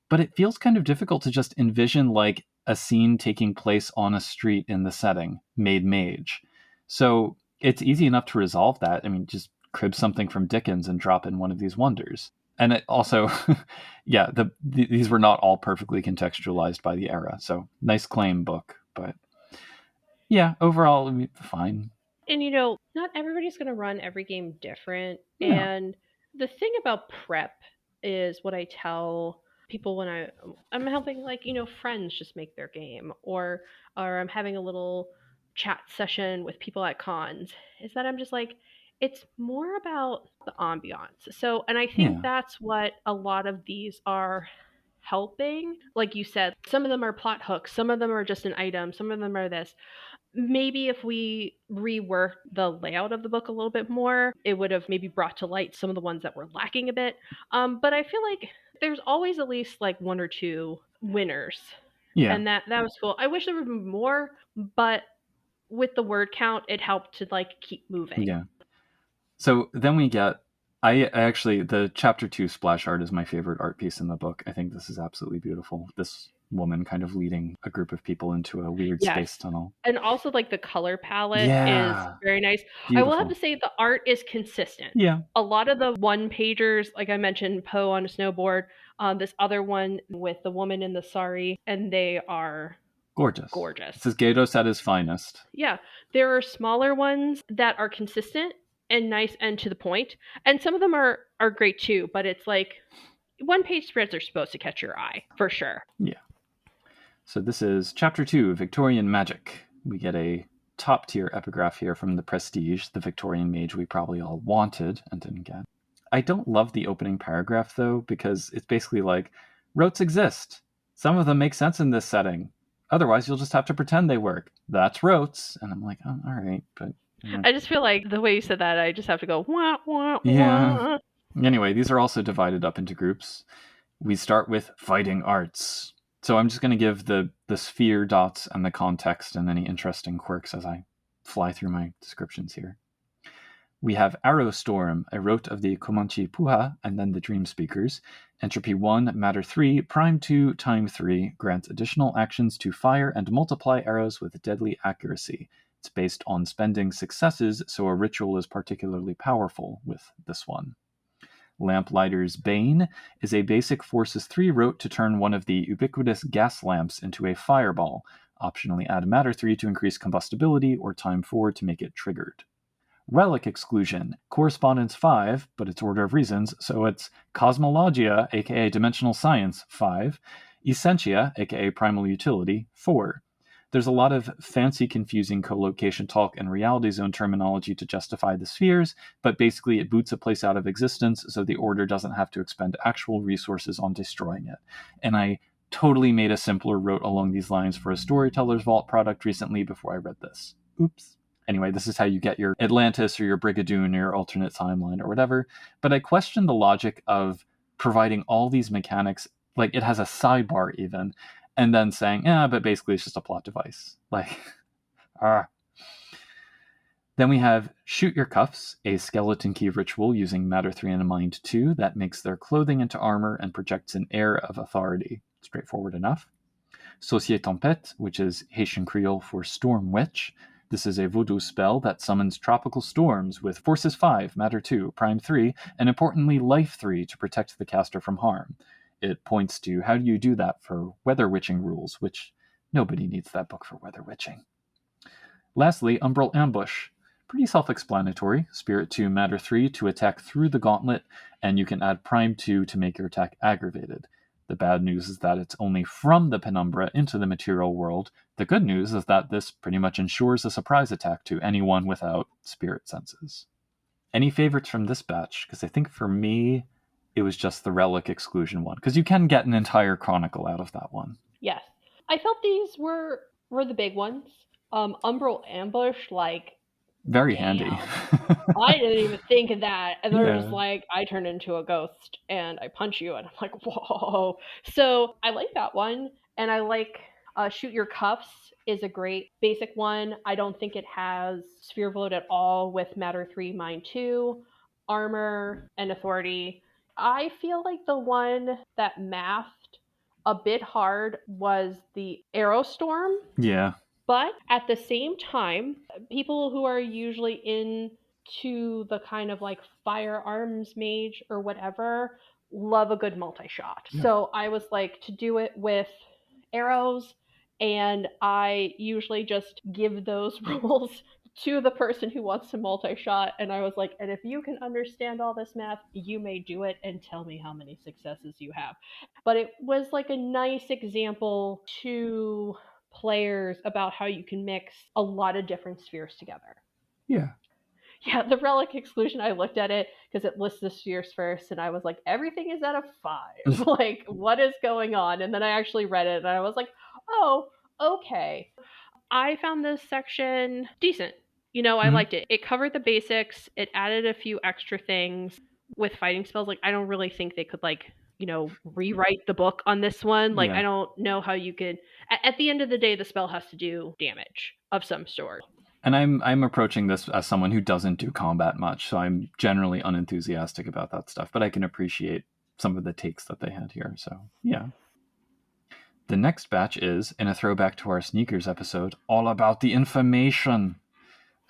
But it feels kind of difficult to just envision, like, a scene taking place on a street in the setting, made Mage. So it's easy enough to resolve that. I mean, just crib something from Dickens and drop in one of these wonders. And it also, these were not all perfectly contextualized by the era. So nice claim, book. But yeah, overall, I mean, fine. And not everybody's going to run every game different. Yeah. And the thing about prep is what I tell people when I'm helping, like, friends just make their game, or I'm having a little chat session with people at cons, is that I'm just like, it's more about the ambiance. So, and I think that's what a lot of these are helping. Like you said, some of them are plot hooks, some of them are just an item, some of them are this. Maybe if we reworked the layout of the book a little bit more, it would have maybe brought to light some of the ones that were lacking a bit. But I feel like there's always at least like one or two winners. Yeah. And that was cool. I wish there would be more, but with the word count, it helped to like keep moving. Yeah. So then we get, I actually, the chapter 2 splash art is my favorite art piece in the book. I think this is absolutely beautiful. This woman kind of leading a group of people into a weird space tunnel. And also like the color palette is very nice. Beautiful. I will have to say the art is consistent. Yeah. A lot of the one-pagers, like I mentioned, Poe on a snowboard, this other one with the woman in the sari, and they are gorgeous. This is Gatos at his finest. Yeah. There are smaller ones that are consistent and nice and to the point. And some of them are great too, but it's like one-page spreads are supposed to catch your eye, for sure. Yeah. So this is Chapter 2, Victorian Magick. We get a top tier epigraph here from the Prestige, the Victorian Mage we probably all wanted and didn't get. I don't love the opening paragraph, though, because it's basically like, wroughts exist. Some of them make sense in this setting. Otherwise, you'll just have to pretend they work. That's wroughts. And I'm like, oh, all right. But I just feel like the way you said that, I just have to go, wah, wah, yeah. wah. Anyway, these are also divided up into groups. We start with fighting arts. So I'm just going to give the sphere dots and the context and any interesting quirks as I fly through my descriptions here. We have Arrow Storm, a wrought of the Comanche Puha, and then the Dream Speakers. Entropy 1, Matter 3, Prime 2, Time 3, grants additional actions to fire and multiply arrows with deadly accuracy. It's based on spending successes, so a ritual is particularly powerful with this one. Lamplighter's Bane is a basic Forces 3 wrought to turn one of the ubiquitous gas lamps into a fireball. Optionally add Matter 3 to increase combustibility, or Time 4 to make it triggered. Relic Exclusion, Correspondence 5, but it's Order of Reasons, so it's Cosmologia, aka Dimensional Science, 5, Essentia, aka Primal Utility, 4. There's a lot of fancy, confusing co-location talk and reality zone terminology to justify the spheres, but basically it boots a place out of existence, so the Order doesn't have to expend actual resources on destroying it. And I totally made a simpler wrote along these lines for a Storyteller's Vault product recently before I read this. Oops. Anyway, this is how you get your Atlantis or your Brigadoon or your alternate timeline or whatever. But I question the logic of providing all these mechanics, like it has a sidebar even, and then saying, but basically it's just a plot device. Like, Then we have Shoot Your Cuffs, a skeleton key ritual using Matter 3 and a Mind 2 that makes their clothing into armor and projects an air of authority. Straightforward enough. Saucier Tempête, which is Haitian Creole for Storm Witch. This is a voodoo spell that summons tropical storms with Forces 5, Matter 2, Prime 3, and importantly Life 3 to protect the caster from harm. It points to how do you do that for weather witching rules, which nobody needs that book for weather witching. Lastly, Umbral Ambush. Pretty self-explanatory. Spirit 2, Matter 3 to attack through the gauntlet, and you can add Prime 2 to make your attack aggravated. The bad news is that it's only from the penumbra into the material world. The good news is that this pretty much ensures a surprise attack to anyone without spirit senses. Any favorites from this batch? Because I think for me, it was just the Relic Exclusion one. Because you can get an entire chronicle out of that one. Yes. I felt these were the big ones. Umbral Ambush, like... Very damn. handy. I didn't even think of that. And they're just like, I turn into a ghost and I punch you. And I'm like, whoa. So I like that one. And I like Shoot Your Cuffs is a great basic one. I don't think it has Sphere Vote at all with Matter 3, Mind 2, Armor, and Authority. I feel like the one that mathed a bit hard was the Arrow Storm. Yeah. But at the same time, people who are usually into the kind of like firearms mage or whatever love a good multi-shot. Yeah. So I was like, to do it with arrows, and I usually just give those rules to the person who wants to multi-shot, and I was like, and if you can understand all this math, you may do it and tell me how many successes you have. But it was like a nice example to players about how you can mix a lot of different spheres together. Yeah, the Relic Exclusion, I looked at it because it lists the spheres first, and I was like, everything is at a 5. Like, what is going on? And then I actually read it, and I was like, oh, okay. I found this section decent. I liked it. It covered the basics. It added a few extra things with fighting spells. Like, I don't really think they could, rewrite the book on this one. Like, yeah. I don't know how you could... At the end of the day, the spell has to do damage of some sort. And I'm approaching this as someone who doesn't do combat much, so I'm generally unenthusiastic about that stuff, but I can appreciate some of the takes that they had here, so yeah. The next batch is, in a throwback to our Sneakers episode, all about the information.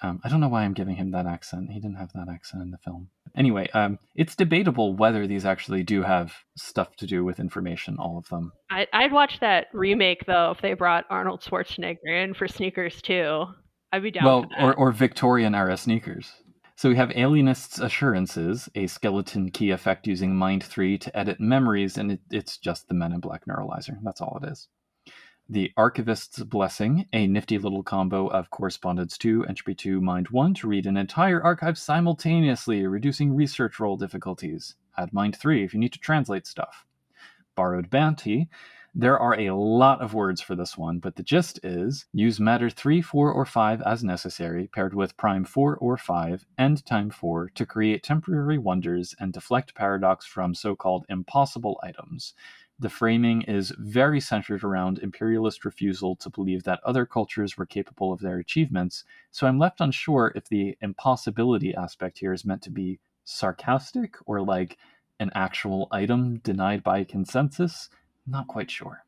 I don't know why I'm giving him that accent. He didn't have that accent in the film. Anyway, it's debatable whether these actually do have stuff to do with information, all of them. I'd watch that remake, though, if they brought Arnold Schwarzenegger in for Sneakers, too. I'd be down for that. Or Victorian-era Sneakers. So we have Alienist's Assurances, a skeleton key effect using Mind 3 to edit memories, and it's just the Men in Black Neuralizer. That's all it is. The Archivist's Blessing, a nifty little combo of Correspondence 2, Entropy 2, Mind 1 to read an entire archive simultaneously, reducing research roll difficulties. Add Mind 3 if you need to translate stuff. Borrowed Bounty. There are a lot of words for this one, but the gist is use matter 3, 4, or 5 as necessary, paired with prime 4 or 5, end time 4, to create temporary wonders and deflect paradox from so-called impossible items. The framing is very centered around imperialist refusal to believe that other cultures were capable of their achievements, so I'm left unsure if the impossibility aspect here is meant to be sarcastic or like an actual item denied by consensus. Not quite sure.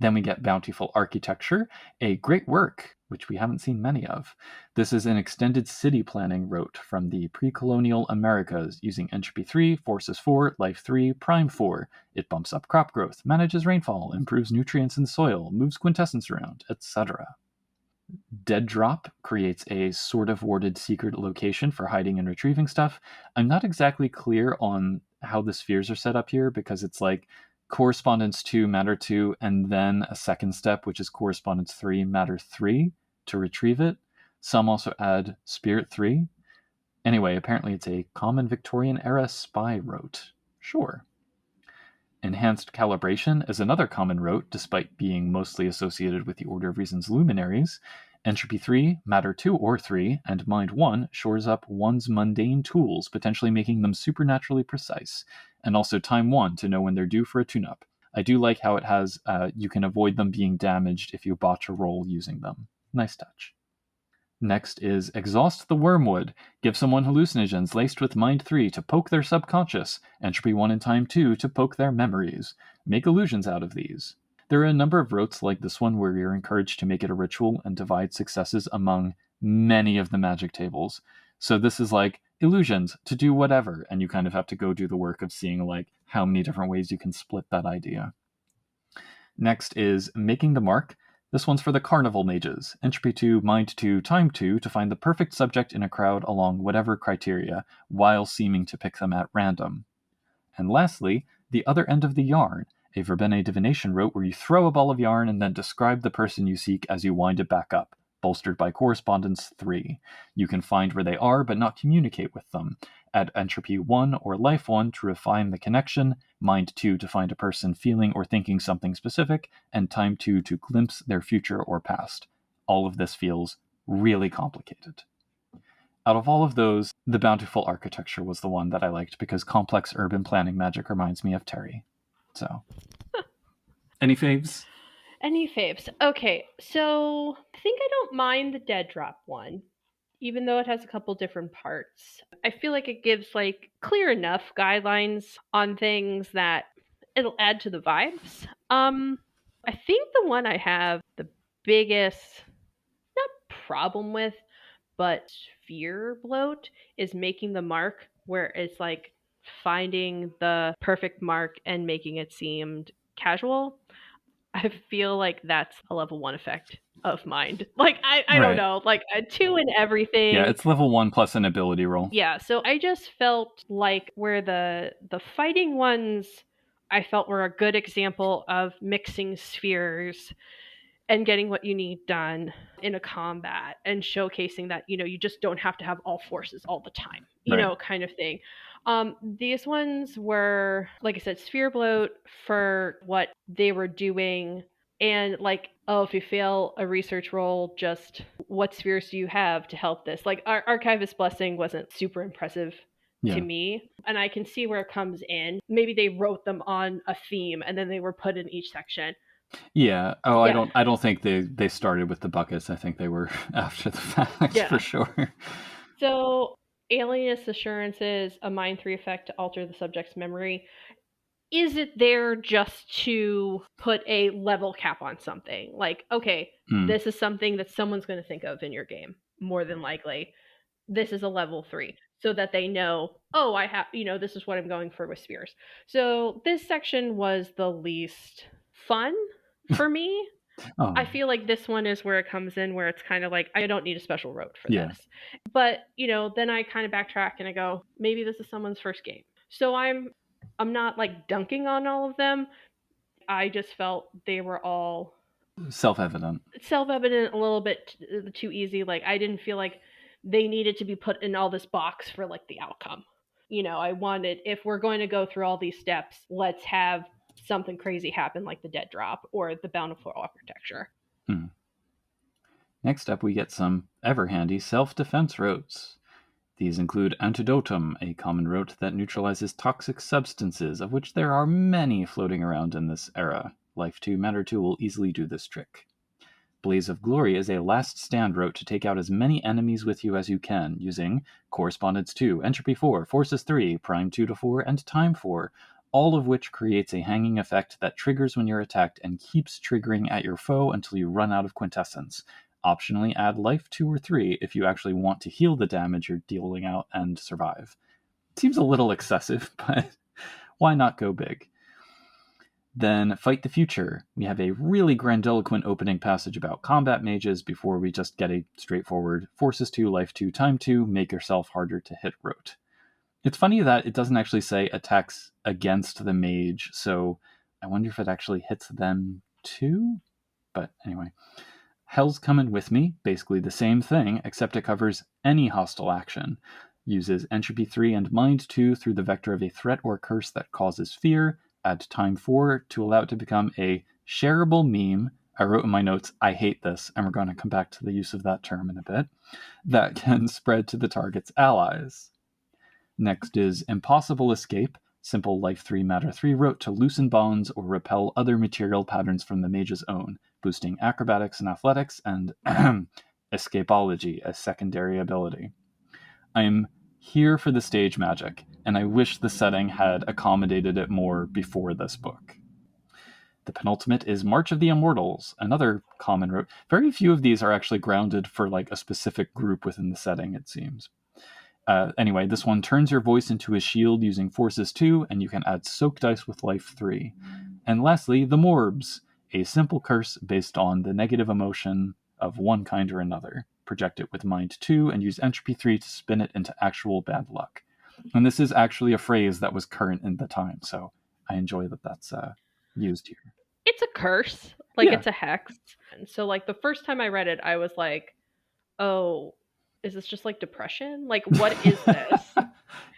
Then we get Bountiful Architecture, a great work, which we haven't seen many of. This is an extended city planning rote from the pre-colonial Americas using Entropy 3, Forces 4, Life 3, Prime 4. It bumps up crop growth, manages rainfall, improves nutrients in soil, moves quintessence around, etc. Dead Drop creates a sort of warded secret location for hiding and retrieving stuff. I'm not exactly clear on how the spheres are set up here because it's like Correspondence 2, Matter 2, and then a second step, which is Correspondence 3, Matter 3 to retrieve it. Some also add Spirit 3. Anyway, apparently it's a common Victorian era spy rote. Sure. Enhanced Calibration is another common rote, despite being mostly associated with the Order of Reason's luminaries. Entropy 3, Matter 2 or 3, and Mind 1 shores up one's mundane tools, potentially making them supernaturally precise, and also Time 1 to know when they're due for a tune-up. I do like how it has, you can avoid them being damaged if you botch a roll using them. Nice touch. Next is Exhaust the Wormwood. Give someone hallucinogens laced with Mind 3 to poke their subconscious, Entropy 1 and Time 2 to poke their memories. Make illusions out of these. There are a number of rotes like this one where you're encouraged to make it a ritual and divide successes among many of the magic tables. So this is like illusions to do whatever, and you kind of have to go do the work of seeing like how many different ways you can split that idea. Next is Making the Mark. This one's for the Carnival Mages. Entropy 2, Mind 2, Time 2 to find the perfect subject in a crowd along whatever criteria, while seeming to pick them at random. And lastly, The Other End of the Yarn, a verbena divination rote where you throw a ball of yarn and then describe the person you seek as you wind it back up, bolstered by Correspondence 3. You can find where they are but not communicate with them. Add Entropy 1 or Life 1 to refine the connection, Mind 2 to find a person feeling or thinking something specific, and Time 2 to glimpse their future or past. All of this feels really complicated. Out of all of those, the Bountiful Architecture was the one that I liked because complex urban planning magic reminds me of Terry. So, any faves? Any faves? Okay, so I think I don't mind the Dead Drop one, even though it has a couple different parts. I feel like it gives like clear enough guidelines on things that it'll add to the vibes. I think the one I have the biggest not problem with, but fear bloat is Making the Mark, where it's like finding the perfect mark and making it seem casual. I feel like that's a level 1 effect of mind. Like, I don't Right. know, like a 2 in everything. Yeah, it's level 1 plus an ability roll. Yeah, so I just felt like where the fighting ones I felt were a good example of mixing spheres and getting what you need done in a combat and showcasing that, you know, you just don't have to have all forces all the time, you Right. know, kind of thing. These ones were, like I said, sphere bloat for what they were doing. And like, oh, if you fail a research roll, just what spheres do you have to help this? Like, Archivist Blessing wasn't super impressive to me, and I can see where it comes in. Maybe they wrote them on a theme and then they were put in each section. Yeah. Oh, Yeah. I don't think they started with the buckets. I think they were after the fact for sure. So, alienist assurances, a mind 3 effect to alter the subject's memory. Is it there just to put a level cap on something? Like, okay, this is something that someone's going to think of in your game, more than likely. This is a level 3, so that they know, oh, I have, you know, this is what I'm going for with spheres. So this section was the least fun for me. Oh. I feel like this one is where it comes in, where it's kind of like, I don't need a special rote for this. But, you know, then I kind of backtrack and I go, maybe this is someone's first game. So I'm not like dunking on all of them. I just felt they were all self-evident. Self-evident, a little bit too easy. Like, I didn't feel like they needed to be put in all this box for like the outcome. I wanted, if we're going to go through all these steps, let's have something crazy happen, like the dead drop or the bountiful architecture. Next up, we get some ever-handy self-defense rotes. These include Antidotum, a common rote that neutralizes toxic substances, of which there are many floating around in this era. Life 2, Matter 2 will easily do this trick. Blaze of Glory is a last stand rote to take out as many enemies with you as you can, using Correspondence 2, Entropy 4, Forces 3, Prime 2 to 4, and Time 4, all of which creates a hanging effect that triggers when you're attacked and keeps triggering at your foe until you run out of quintessence. Optionally add life 2 or 3 if you actually want to heal the damage you're dealing out and survive. Seems a little excessive, but why not go big? Then Fight the Future. We have a really grandiloquent opening passage about combat mages before we just get a straightforward Forces 2, Life 2, Time 2, make yourself harder to hit rote. It's funny that it doesn't actually say attacks against the mage, so I wonder if it actually hits them too? But anyway. Hell's Coming With Me, basically the same thing, except it covers any hostile action. Uses Entropy 3 and Mind 2 through the vector of a threat or curse that causes fear. Add Time 4 to allow it to become a shareable meme. I wrote in my notes, I hate this, and we're going to come back to the use of that term in a bit, that can spread to the target's allies. Next is Impossible Escape. Simple Life 3, Matter 3 rote to loosen bonds or repel other material patterns from the mage's own, boosting acrobatics and athletics, and escapology as secondary ability. I'm here for the stage magic, and I wish the setting had accommodated it more before this book. The penultimate is March of the Immortals, another common rote. Very few of these are actually grounded for like a specific group within the setting, it seems. Anyway, this one turns your voice into a shield using Forces 2, and you can add Soak Dice with Life 3. And lastly, the Morbs, a simple curse based on the negative emotion of one kind or another. Project it with Mind 2 and use Entropy 3 to spin it into actual bad luck. And this is actually a phrase that was current in the time, so I enjoy that that's used here. It's a curse. Like, yeah. It's a hex. And so, like, the first time I read it, I was like, oh, is this just like depression? Like, what is this?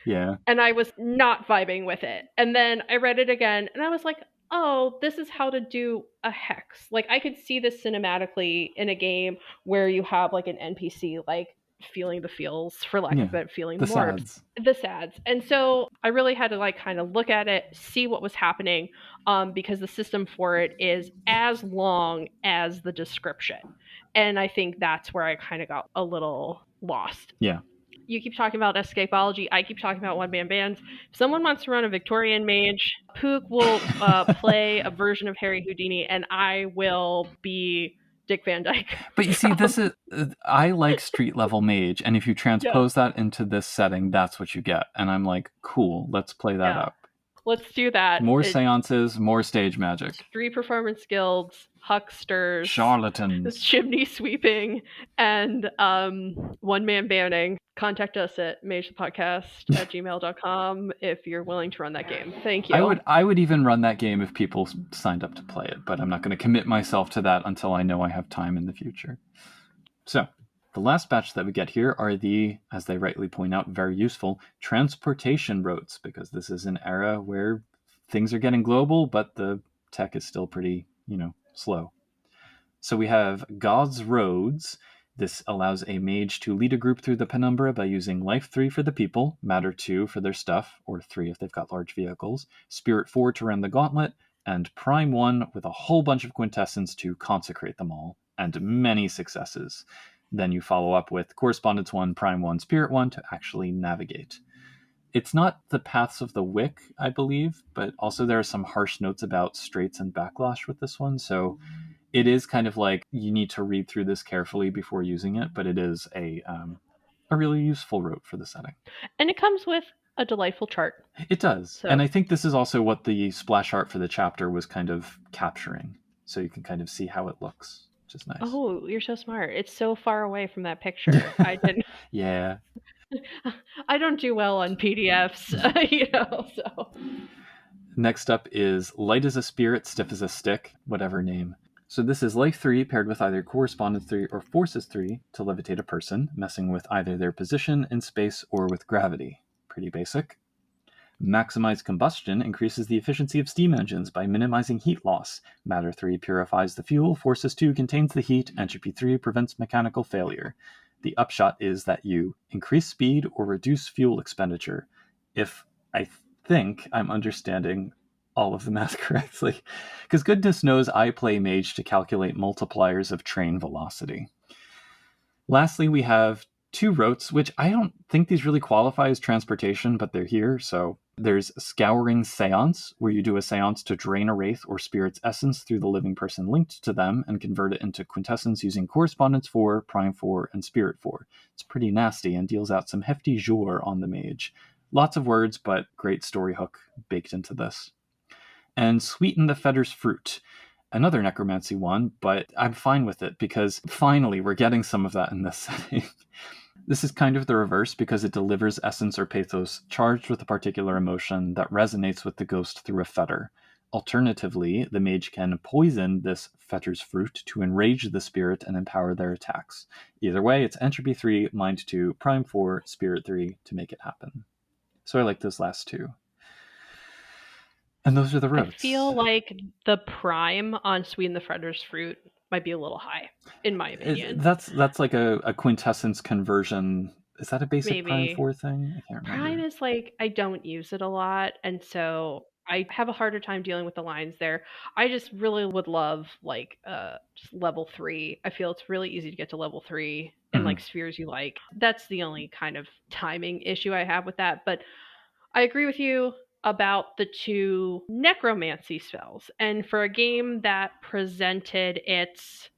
Yeah. And I was not vibing with it. And then I read it again and I was like, oh, this is how to do a hex. Like, I could see this cinematically in a game where you have like an NPC like feeling the feels, for lack of it, feeling the morbs, the sads. And so I really had to like kind of look at it, see what was happening, because the system for it is as long as the description. And I think that's where I kind of got a little lost. Yeah. You keep talking about escapology. I keep talking about one-man bands. If someone wants to run a Victorian Mage, Pook will play a version of Harry Houdini, and I will be Dick Van Dyke. But you see, this is I like street-level mage, and if you transpose that into this setting, that's what you get. And I'm like, cool, let's play that up. Let's do that. More seances, more stage magic. Street performance guilds, hucksters, charlatans, chimney sweeping, and one-man banning. Contact us at magethepodcast@gmail.com if you're willing to run that game. Thank you. I would even run that game if people signed up to play it, but I'm not going to commit myself to that until I know I have time in the future. So, the last batch that we get here are the, as they rightly point out, very useful transportation routes, because this is an era where things are getting global, but the tech is still pretty, slow. So we have God's Roads. This allows a mage to lead a group through the penumbra by using Life 3 for the people, Matter 2 for their stuff, or 3 if they've got large vehicles, Spirit 4 to run the gauntlet, and Prime 1 with a whole bunch of quintessence to consecrate them all, and many successes. Then you follow up with Correspondence 1, Prime 1, Spirit 1 to actually navigate. It's not the Paths of the Wick, I believe, but also there are some harsh notes about straits and backlash with this one, so it is kind of like you need to read through this carefully before using it, but it is a really useful route for the setting. And it comes with a delightful chart. It does. So. And I think this is also what the splash art for the chapter was kind of capturing. So you can kind of see how it looks, which is nice. Oh, you're so smart. It's so far away from that picture. I didn't. Yeah. I don't do well on PDFs, so. Next up is Light as a Spirit, Stiff as a Stick, whatever name. So this is Life 3 paired with either Correspondence 3 or Forces 3 to levitate a person, messing with either their position in space or with gravity. Pretty basic. Maximize Combustion increases the efficiency of steam engines by minimizing heat loss. Matter 3 purifies the fuel, Forces 2 contains the heat, Entropy 3 prevents mechanical failure. The upshot is that you increase speed or reduce fuel expenditure. If I think I'm understanding all of the math correctly, because goodness knows I play Mage to calculate multipliers of train velocity. Lastly, we have 2 rotes, which I don't think these really qualify as transportation, but they're here. So there's Scouring Seance, where you do a seance to drain a wraith or spirit's essence through the living person linked to them and convert it into quintessence using Correspondence 4, Prime 4, and Spirit 4. It's pretty nasty and deals out some hefty jour on the mage. Lots of words, but great story hook baked into this. And Sweeten the Fetter's Fruit, another necromancy one, but I'm fine with it because finally we're getting some of that in this setting. This is kind of the reverse because it delivers essence or pathos charged with a particular emotion that resonates with the ghost through a fetter. Alternatively, the mage can poison this fetter's fruit to enrage the spirit and empower their attacks. Either way, it's Entropy 3, Mind 2, Prime 4, Spirit 3 to make it happen. So I like those last 2. And those are the roads. I feel like the prime on Sweeten the Fretter's Fruit might be a little high, in my opinion. That's like a quintessence conversion. Is that a basic Maybe. Prime 4 thing? I can't remember. Prime is like, I don't use it a lot, and so I have a harder time dealing with the lines there. I just really would love like just level 3. I feel it's really easy to get to level 3 and like spheres you like. That's the only kind of timing issue I have with that. But I agree with you about the 2 necromancy spells. And for a game that presented its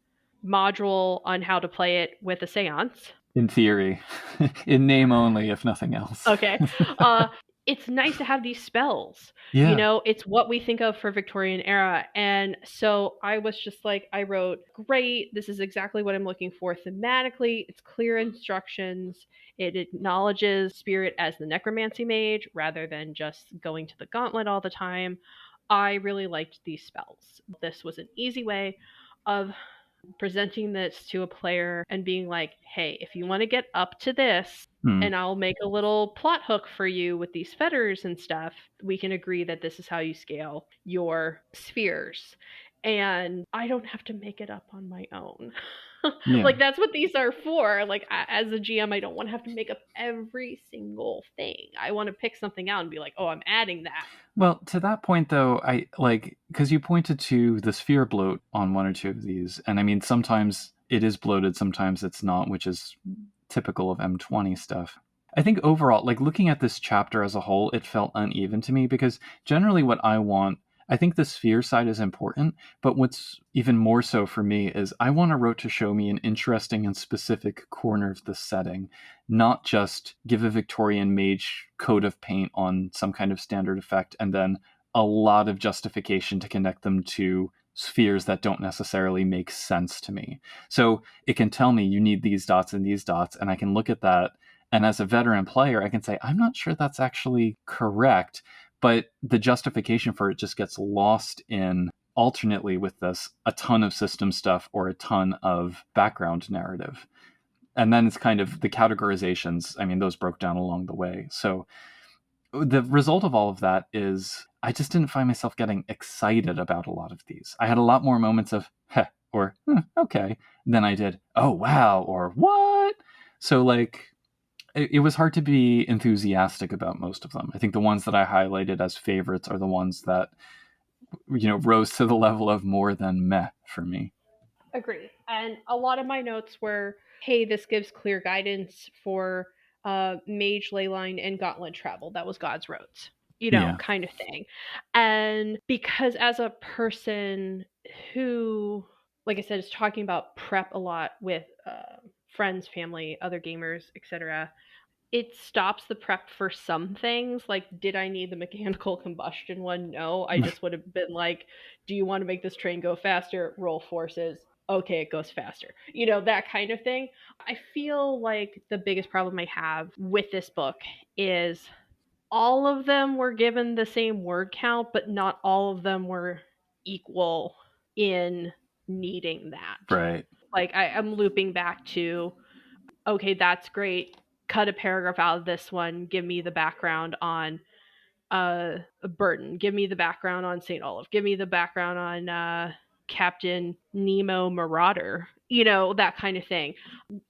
module on how to play it with a seance. In theory. In name only, if nothing else. Okay. It's nice to have these spells. Yeah. You know, it's what we think of for Victorian era. And so I was just like, I wrote, great, this is exactly what I'm looking for thematically. It's clear instructions. It acknowledges spirit as the necromancy mage rather than just going to the gauntlet all the time. I really liked these spells. This was an easy way of presenting this to a player and being like, hey, if you want to get up to this, and I'll make a little plot hook for you with these fetters and stuff, we can agree that this is how you scale your spheres. And I don't have to make it up on my own. Yeah. Like, that's what these are for. Like, as a GM, I don't want to have to make up every single thing. I want to pick something out and be like, oh, I'm adding that. Well, to that point, though, I like, because you pointed to the sphere bloat on 1 or 2 of these. And I mean, sometimes it is bloated, sometimes it's not, which is typical of M20 stuff. I think overall, like looking at this chapter as a whole, it felt uneven to me because generally what I want, I think the sphere side is important, but what's even more so for me is I want a rote to show me an interesting and specific corner of the setting, not just give a Victorian Mage coat of paint on some kind of standard effect and then a lot of justification to connect them to spheres that don't necessarily make sense to me. So it can tell me you need these dots, and I can look at that, and as a veteran player, I can say, I'm not sure that's actually correct, but the justification for it just gets lost in, alternately with this, a ton of system stuff or a ton of background narrative. And then it's kind of the categorizations, I mean, those broke down along the way. So the result of all of that is I just didn't find myself getting excited about a lot of these. I had a lot more moments of, heh, or, okay, than I did, oh, wow, or what? So, like, it was hard to be enthusiastic about most of them. I think the ones that I highlighted as favorites are the ones that, you know, rose to the level of more than meh for me. Agree. And a lot of my notes were, hey, this gives clear guidance for mage, leyline, and gauntlet travel. That was God's roads, you know, kind of thing. And because as a person who, like I said, is talking about prep a lot with friends, family, other gamers, etc., it stops the prep for some things. Like, did I need the mechanical combustion one? No. I just would have been like, do you want to make this train go faster? Roll forces. Okay, it goes faster. You know, that kind of thing. I feel like the biggest problem I have with this book is all of them were given the same word count, but not all of them were equal in needing that. Right. Like I'm looping back to, okay, that's great. Cut a paragraph out of this one. Give me the background on Burton. Give me the background on St. Olaf. Give me the background on Captain Nemo Marauder. You know, that kind of thing.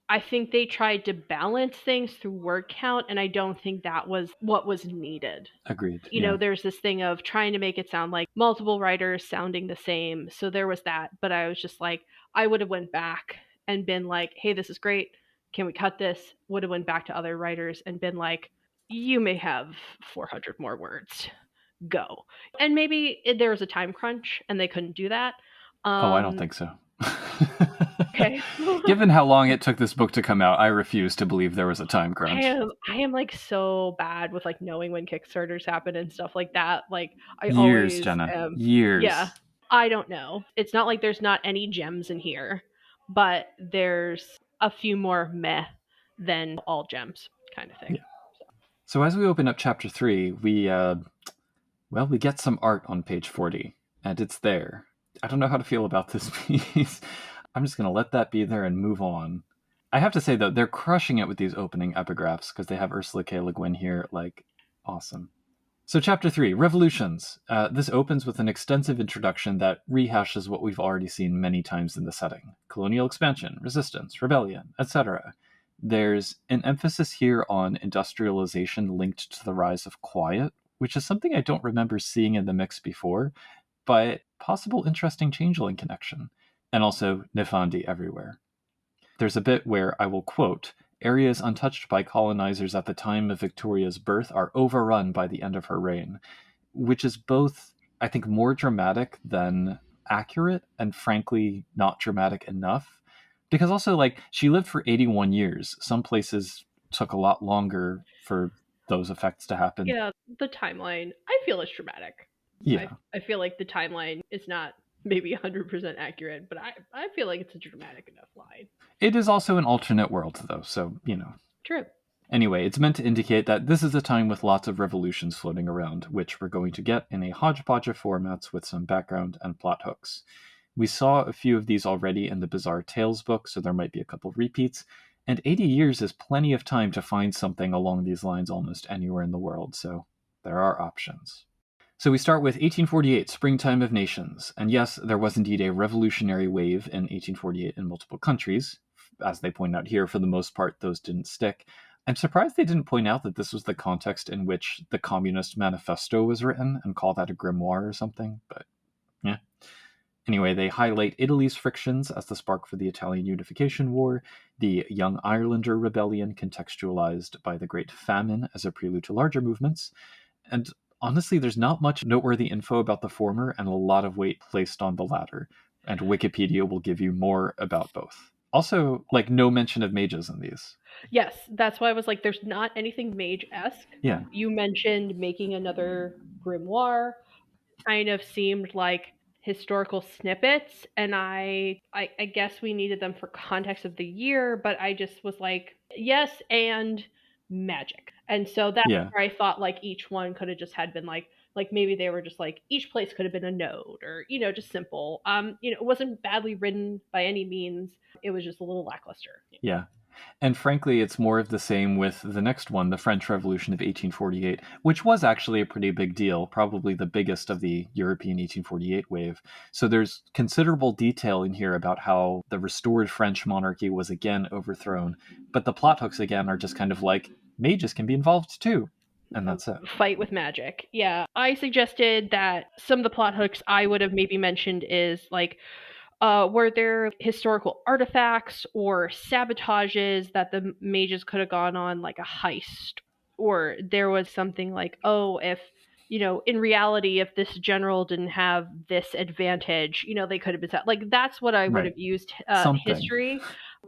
I think they tried to balance things through word count, and I don't think that was what was needed. Agreed. You know, there's this thing of trying to make it sound like multiple writers sounding the same. So there was that, but I was just like, I would have went back and been like, hey, this is great. Can we cut this? Would have went back to other writers and been like, you may have 400 more words. Go. And maybe there was a time crunch and they couldn't do that. I don't think so. Okay. Given how long it took this book to come out, I refuse to believe there was a time crunch. I am like so bad with like knowing when Kickstarters happen and stuff like that. Like I years, always Jenna. Years. Yeah. I don't know. It's not like there's not any gems in here, but there's a few more meh than all gems kind of thing. Yeah. So as we open up chapter 3, we get some art on page 40, and it's there. I don't know how to feel about this piece. I'm just going to let that be there and move on. I have to say, though, they're crushing it with these opening epigraphs because they have Ursula K. Le Guin here. Like, awesome. So chapter 3, Revolutions. This opens with an extensive introduction that rehashes what we've already seen many times in the setting. Colonial expansion, resistance, rebellion, etc. There's an emphasis here on industrialization linked to the rise of quiet, which is something I don't remember seeing in the mix before, but possible interesting changeling connection. And also Nefandi everywhere. There's a bit where I will quote, areas untouched by colonizers at the time of Victoria's birth are overrun by the end of her reign, which is both, I think, more dramatic than accurate and frankly not dramatic enough. Because also, like, she lived for 81 years. Some places took a lot longer for those effects to happen. Yeah, the timeline, I feel is dramatic. Yeah. I feel like the timeline is not maybe 100% accurate, but I feel like it's a dramatic enough line. It is also an alternate world, though, so, you know. True. Anyway, it's meant to indicate that this is a time with lots of revolutions floating around, which we're going to get in a hodgepodge of formats with some background and plot hooks. We saw a few of these already in the Bizarre Tales book, so there might be a couple repeats, and 80 years is plenty of time to find something along these lines almost anywhere in the world, so there are options. So we start with 1848, Springtime of Nations, and yes, there was indeed a revolutionary wave in 1848 in multiple countries. As they point out here, for the most part, those didn't stick. I'm surprised they didn't point out that this was the context in which the Communist Manifesto was written and call that a grimoire or something, but yeah. Anyway, they highlight Italy's frictions as the spark for the Italian Unification War, the Young Irelander Rebellion contextualized by the Great Famine as a prelude to larger movements, and honestly, there's not much noteworthy info about the former and a lot of weight placed on the latter, and Wikipedia will give you more about both. Also, like, no mention of mages in these. Yes, that's why I was like, there's not anything mage-esque. Yeah. You mentioned making another grimoire. Kind of seemed like historical snippets, and I guess we needed them for context of the year, but I just was like, yes, and magic. And so that's where I thought like each one could have just had been like maybe they were just like each place could have been a node or, you know, just simple. It wasn't badly written by any means. It was just a little lackluster. Yeah. And frankly, it's more of the same with the next one, the French Revolution of 1848, which was actually a pretty big deal, probably the biggest of the European 1848 wave. So there's considerable detail in here about how the restored French monarchy was again overthrown. But the plot hooks, again, are just kind of like, mages can be involved too. And that's it. Fight with magic. Yeah. I suggested that some of the plot hooks I would have maybe mentioned is like, were there historical artifacts or sabotages that the mages could have gone on, like a heist? Or there was something like, oh, if, you know, in reality, if this general didn't have this advantage, you know, they could have been... Like, that's what I would have used history.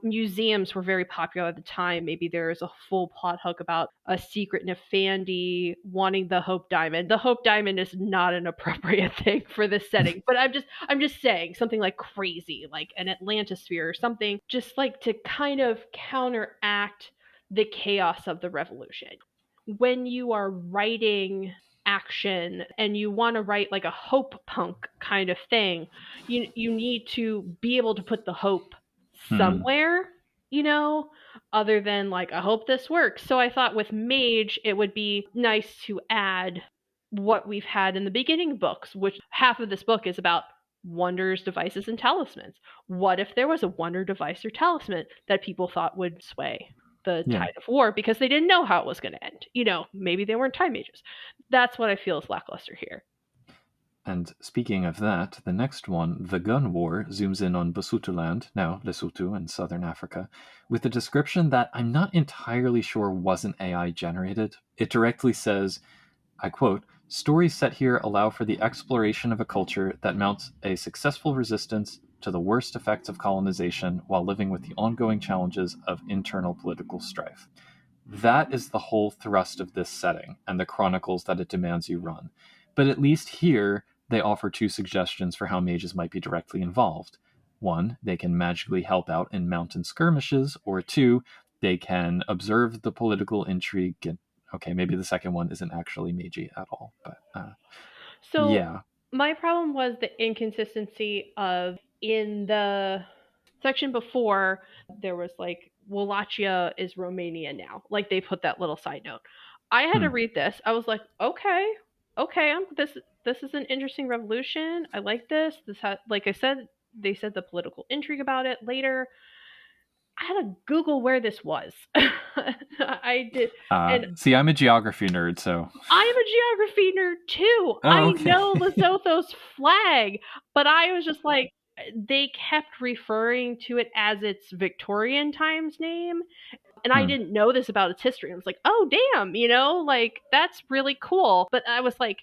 Museums were very popular at the time. Maybe there's a full plot hook about a secret Nefandi wanting the Hope Diamond. The Hope Diamond is not an appropriate thing for this setting, but I'm just saying something like crazy, like an Atlantosphere or something, just like to kind of counteract the chaos of the revolution. When you are writing action and you want to write like a hope punk kind of thing, you need to be able to put the hope somewhere, other than like, I hope this works. So I thought with Mage, it would be nice to add what we've had in the beginning books, which half of this book is about wonders, devices, and talismans. What if there was a wonder, device, or talisman that people thought would sway the tide of war because they didn't know how it was going to end? Maybe they weren't time mages. That's what I feel is lackluster here. And speaking of that, the next one, The Gun War, zooms in on Basutoland, now Lesotho in southern Africa, with a description that I'm not entirely sure wasn't AI generated. It directly says, I quote, "Stories set here allow for the exploration of a culture that mounts a successful resistance to the worst effects of colonization while living with the ongoing challenges of internal political strife." That is the whole thrust of this setting and the chronicles that it demands you run. But at least here, they offer two suggestions for how mages might be directly involved. One, they can magically help out in mountain skirmishes, or two, they can observe the political intrigue. Okay, maybe the second one isn't actually magey at all, but yeah. My problem was the inconsistency of, in the section before, there was like, Wallachia is Romania now. Like, they put that little side note. I had to read this. I was like, okay, this is an interesting revolution. I like this. Like I said, they said the political intrigue about it later. I had to Google where this was. I did. See, I'm a geography nerd, so. I'm a geography nerd too. I know Lesotho's flag, but I was just like, they kept referring to it as its Victorian times name. And I didn't know this about its history. I was like, oh, damn, like, that's really cool. But I was like,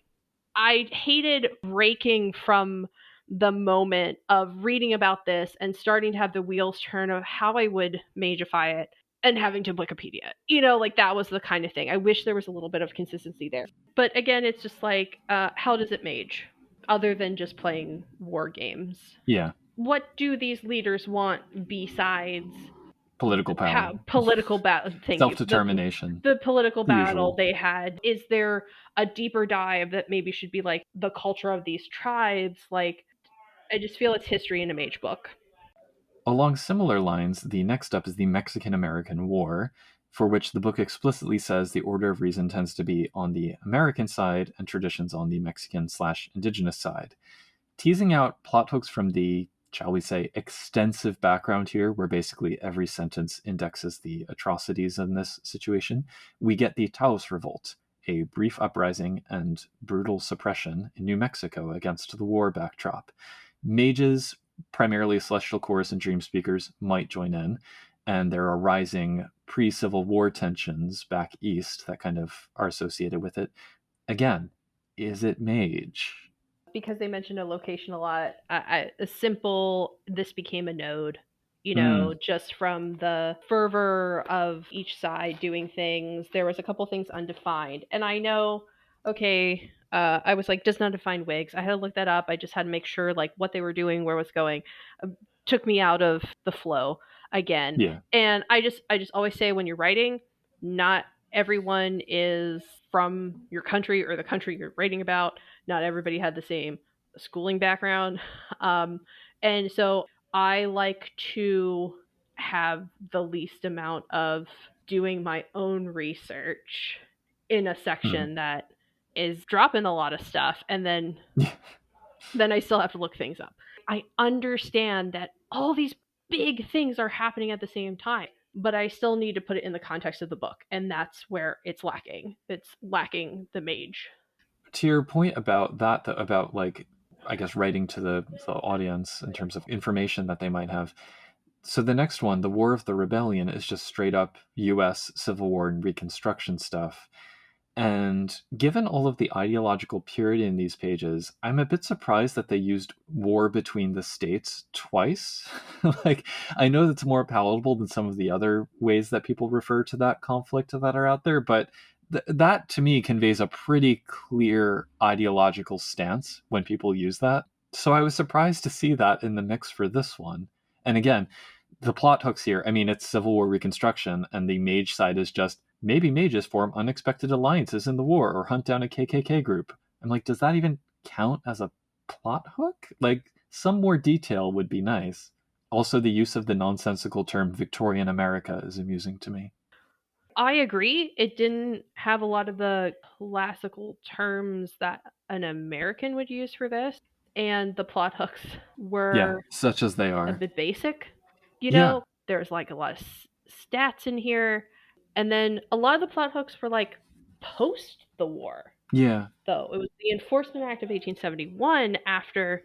I hated breaking from the moment of reading about this and starting to have the wheels turn of how I would magify it and having to Wikipedia. Like, that was the kind of thing. I wish there was a little bit of consistency there. But again, it's just like, how does it mage? Other than just playing war games. Yeah. What do these leaders want besides political power? Political battle. Self-determination. The political battle they had. Is there a deeper dive that maybe should be like the culture of these tribes? Like, I just feel it's history in a mage book. Along similar lines, the next up is the Mexican-American War, for which the book explicitly says the order of reason tends to be on the American side and traditions on the Mexican/indigenous side. Teasing out plot hooks from the, shall we say, extensive background here, where basically every sentence indexes the atrocities in this situation, we get the Taos Revolt, a brief uprising and brutal suppression in New Mexico against the war backdrop. Mages, primarily Celestial Chorus and Dream Speakers, might join in, and there are rising pre-Civil War tensions back east that kind of are associated with it. Again, is it mage? Because they mentioned a location a lot, a simple, this became a node, just from the fervor of each side doing things. There was a couple things undefined. And I know, I was like, does not define wigs. I had to look that up. I just had to make sure like what they were doing, where it was going, took me out of the flow again. Yeah. And I just always say, when you're writing, not everyone is from your country or the country you're writing about. Not everybody had the same schooling background. And so I like to have the least amount of doing my own research in a section that is dropping a lot of stuff. And then I still have to look things up. I understand that all these big things are happening at the same time, but I still need to put it in the context of the book. And that's where it's lacking. It's lacking the mage. To your point about that, about like, I guess, writing to the audience in terms of information that they might have. So the next one, The War of the Rebellion, is just straight up US Civil War and Reconstruction stuff. And given all of the ideological purity in these pages, I'm a bit surprised that they used war between the states twice. Like, I know that's more palatable than some of the other ways that people refer to that conflict that are out there, but that to me conveys a pretty clear ideological stance when people use that. So I was surprised to see that in the mix for this one. And again, the plot hooks here, I mean, it's Civil War Reconstruction, and the mage side is just, maybe mages form unexpected alliances in the war or hunt down a KKK group. I'm like, does that even count as a plot hook? Like, some more detail would be nice. Also, the use of the nonsensical term Victorian America is amusing to me. I agree. It didn't have a lot of the classical terms that an American would use for this, and the plot hooks Yeah, were such as they a are. bit basic. You Yeah, know, there's like a lot of stats in here, and then a lot of the plot hooks were like post the war. yeah. Though it was the Enforcement Act of 1871 after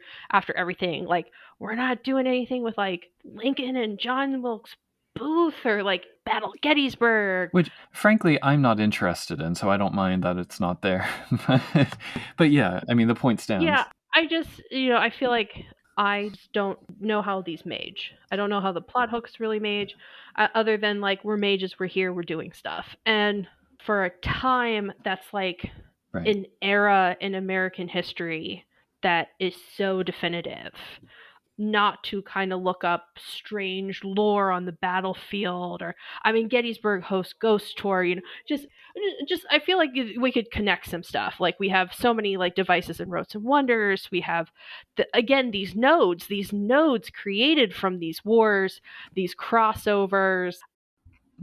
everything. Like, we're not doing anything with like Lincoln and John Wilkes Booth or like Battle of Gettysburg. Which, frankly, I'm not interested in, so I don't mind that it's not there. But yeah, I mean, the point Yeah, stands. I just, I feel like I just don't know how these mage. I don't know how the plot hooks really mage, other than like we're mages, we're here, we're doing stuff. And for a time, that's like Right. an era in American history that is so definitive. Not to kind of look up strange lore on the battlefield, or I mean Gettysburg hosts ghost tour, just I feel like we could connect some stuff. Like we have so many like devices and rotes and wonders. We have again these nodes created from these wars, these crossovers.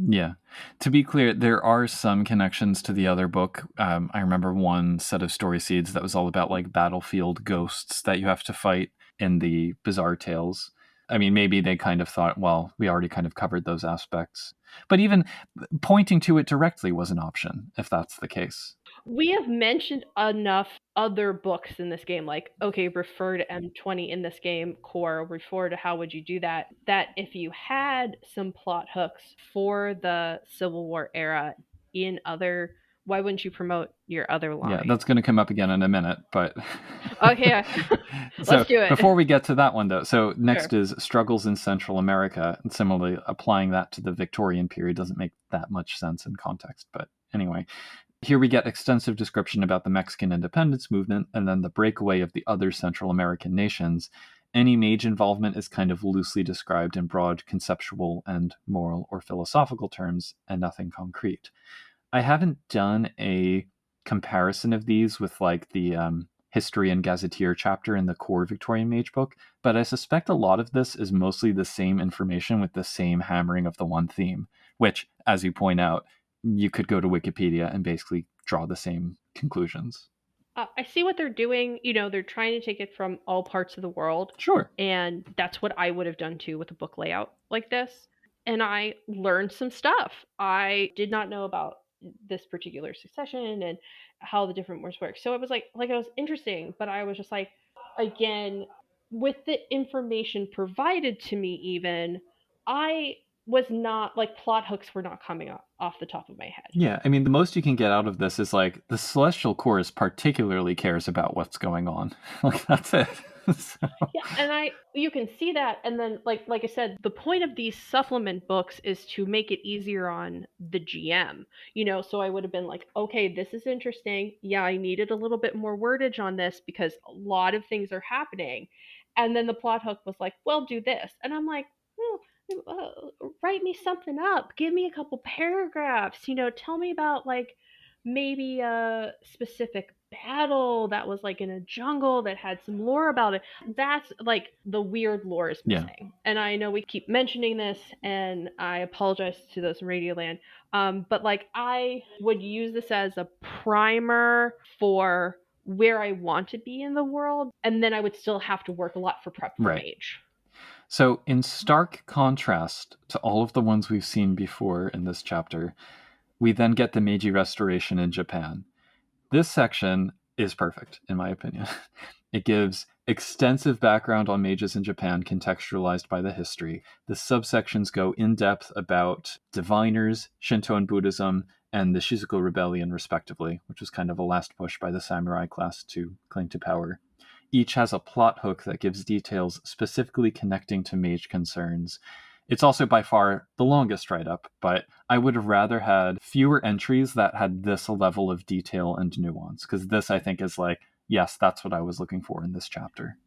Yeah. To be clear, there are some connections to the other book. I remember one set of story seeds that was all about like battlefield ghosts that you have to fight in the Bizarre Tales. I mean, maybe they kind of thought, well, we already kind of covered those aspects. But even pointing to it directly was an option, if that's the case. We have mentioned enough other books in this game, like, okay, refer to M20 in this game, core, refer to how would you do that, that if you had some plot hooks for the Civil War era in other, why wouldn't you promote your other Yeah, line? that's going to come up again in a minute, but Okay, so let's do it. before we get to that one though, so next Sure. is struggles in Central America, and similarly applying that to the Victorian period doesn't make that much sense in context, but anyway. Here we get extensive description about the Mexican independence movement and then the breakaway of the other Central American nations. Any mage involvement is kind of loosely described in broad conceptual and moral or philosophical terms and nothing concrete. I haven't done a comparison of these with like the history and gazetteer chapter in the core Victorian Mage book, but I suspect a lot of this is mostly the same information with the same hammering of the one theme, which, as you point out, you could go to Wikipedia and basically draw the same conclusions. I see what they're doing. They're trying to take it from all parts of the world. Sure. And that's what I would have done too with a book layout like this. And I learned some stuff. I did not know about this particular succession and how the different words work. So it was like it was interesting, but I was just like, again, with the information provided to me, even I was not like plot hooks were not coming off the top of my head. Yeah, I mean, the most you can get out of this is like the Celestial Chorus particularly cares about what's going on. Like, that's it. So, Yeah, and you can see that, and then like I said, the point of these supplement books is to make it easier on the GM. So I would have been like, okay, this is interesting. Yeah, I needed a little bit more wordage on this because a lot of things are happening. And then the plot hook was like, well, do this. And I'm like, well, write me something up. Give me a couple paragraphs. Tell me about like maybe a specific battle that was like in a jungle that had some lore about it. That's like the weird lore is yeah. missing. And I know we keep mentioning this, and I apologize to those in Radioland. But like I would use this as a primer for where I want to be in the world, and then I would still have to work a lot for prep for Right. mage. So, in stark contrast to all of the ones we've seen before in this chapter, we then get the Meiji Restoration in Japan. This section is perfect, in my opinion. It gives extensive background on mages in Japan contextualized by the history. The subsections go in depth about diviners, Shinto and Buddhism, and the Shizuku Rebellion, respectively, which was kind of a last push by the samurai class to cling to power. Each has a plot hook that gives details specifically connecting to mage concerns. It's also by far the longest write-up, but I would have rather had fewer entries that had this level of detail and nuance, because this, I think, is like, yes, that's what I was looking for in this chapter.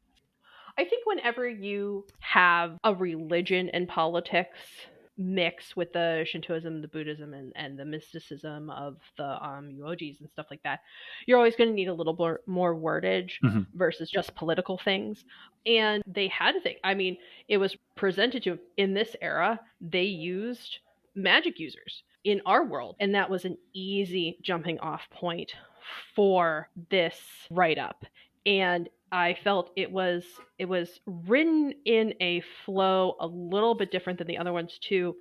I think whenever you have a religion and politics mix with the Shintoism, the Buddhism, and the mysticism of the Yuojis and stuff like that, you're always going to need a little more wordage versus just political things. And they had to think. I mean, it was presented to in this era, they used magic users in our world, and that was an easy jumping off point for this write-up. And I felt it was written in a flow a little bit different than the other ones too.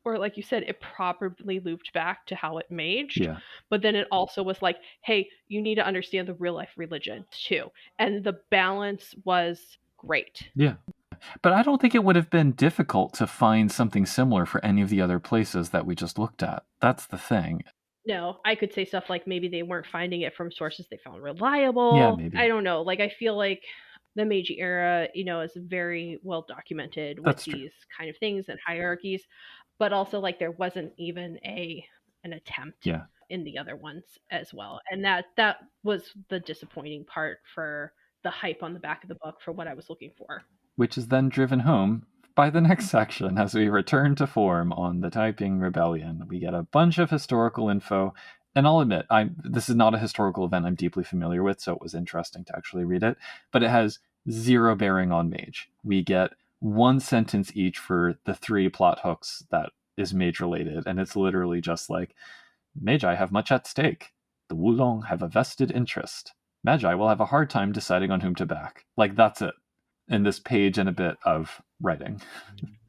Or like you said, it properly looped back to how it maged. Yeah. But then it also was like, hey, you need to understand the real life religion too. And the balance was great. Yeah. But I don't think it would have been difficult to find something similar for any of the other places that we just looked at. That's the thing. No, I could say stuff like maybe they weren't finding it from sources they found reliable. Yeah, maybe. I don't know. Like, I feel like the Meiji era, is very well documented with That's these true. kind of things and hierarchies, but also like there wasn't even an attempt in the other ones as well. And that was the disappointing part for the hype on the back of the book for what I was looking for. Which is then driven home by the next section as we return to form on the Taiping Rebellion. We get a bunch of historical info, and I'll admit, this is not a historical event I'm deeply familiar with, so it was interesting to actually read it, but it has zero bearing on Mage. We get one sentence each for the 3 plot hooks that is Mage related, and it's literally just like, Magi have much at stake. The Wulong have a vested interest. Magi will have a hard time deciding on whom to back. Like, that's it. In this page and a bit of writing.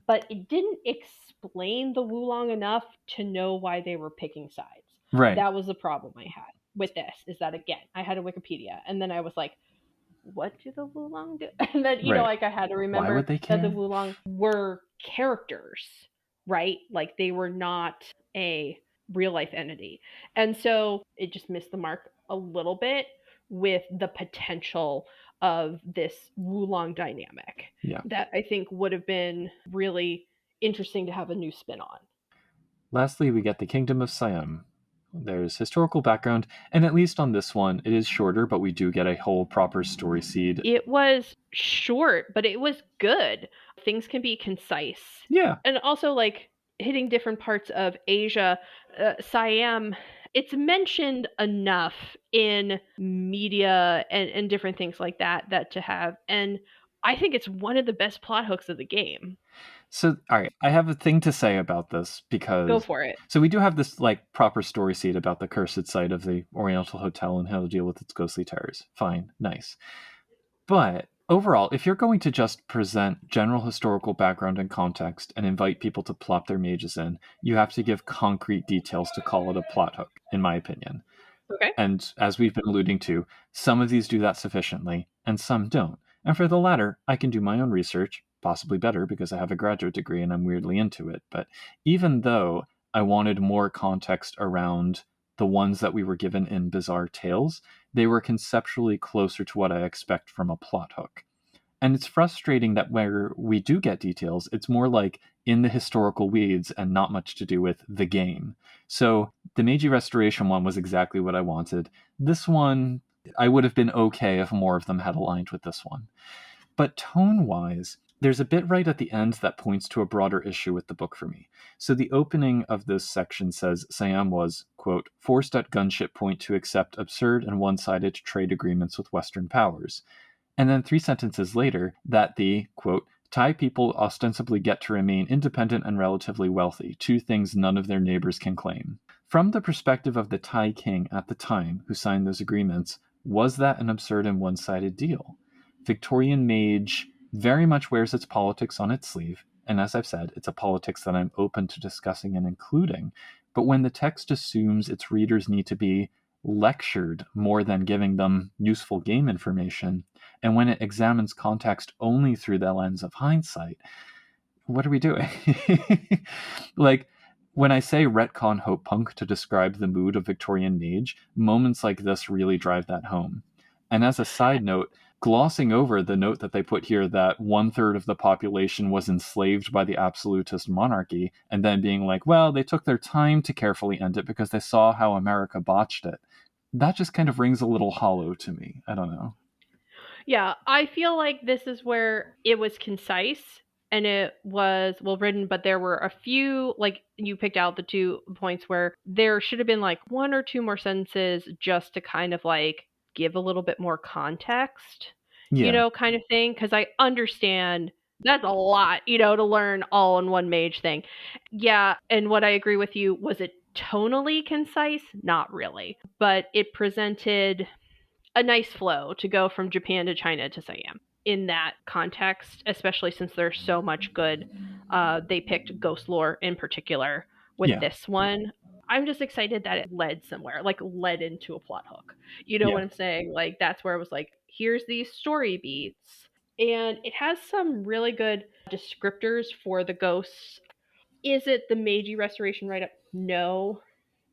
But it didn't explain the Wulong enough to know why they were picking sides. Right. That was the problem I had with this, is that, again, I had a Wikipedia, and then I was like, what do the Wulong do? And then, I had to remember that the Wulong were characters, right? Like, they were not a real-life entity. And so it just missed the mark a little bit with the potential of this Wulong dynamic that I think would have been really interesting to have a new spin on. Lastly, we get the Kingdom of Siam. There's historical background, and at least on this one, it is shorter, but we do get a whole proper story seed. It was short, but it was good. Things can be concise. Yeah. And also, like, hitting different parts of Asia, Siam, it's mentioned enough in media and different things like that to have. And I think it's one of the best plot hooks of the game. So, all right, I have a thing to say about this because... Go for it. So we do have this, like, proper story seed about the cursed site of the Oriental Hotel and how to deal with its ghostly terrors. Fine, nice. But overall, if you're going to just present general historical background and context and invite people to plop their mages in, you have to give concrete details to call it a plot hook, in my opinion. Okay. And as we've been alluding to, some of these do that sufficiently, and some don't. And for the latter, I can do my own research, possibly better because I have a graduate degree and I'm weirdly into it. But even though I wanted more context around the ones that we were given in Bizarre Tales, they were conceptually closer to what I expect from a plot hook. And it's frustrating that where we do get details, it's more like in the historical weeds and not much to do with the game. So the Meiji Restoration one was exactly what I wanted. This one, I would have been okay if more of them had aligned with this one. But tone-wise, there's a bit right at the end that points to a broader issue with the book for me. So the opening of this section says Siam was, quote, forced at gunship point to accept absurd and one-sided trade agreements with Western powers. And then 3 sentences later, that the, quote, Thai people ostensibly get to remain independent and relatively wealthy, 2 things none of their neighbors can claim. From the perspective of the Thai king at the time who signed those agreements, was that an absurd and one-sided deal? Victorian Mage very much wears its politics on its sleeve, and as I've said, it's a politics that I'm open to discussing and including, but when the text assumes its readers need to be lectured more than giving them useful game information, and when it examines context only through the lens of hindsight, what are we doing? Like, when I say retcon hope punk to describe the mood of Victorian Mage, moments like this really drive that home. And as a side note, glossing over the note that they put here that 1/3 of the population was enslaved by the absolutist monarchy, and then being like, well, they took their time to carefully end it because they saw how America botched it. That just kind of rings a little hollow to me. I don't know. Yeah, I feel like this is where it was concise, and it was well written, but there were a few, like you picked out the 2 points where there should have been like 1 or 2 more sentences just to kind of like give a little bit more context, Yeah. kind of thing. Because I understand that's a lot, to learn all in one mage thing. Yeah, and what I agree with you, was it tonally concise? Not really, but it presented a nice flow to go from Japan to China to Siam in that context, especially since there's so much good. They picked ghost lore in particular with Yeah. this one. I'm just excited that it led somewhere, like led into a plot hook. You know Yeah. what I'm saying? Like that's where it was like, here's these story beats. And it has some really good descriptors for the ghosts. Is it the Meiji Restoration write up? No.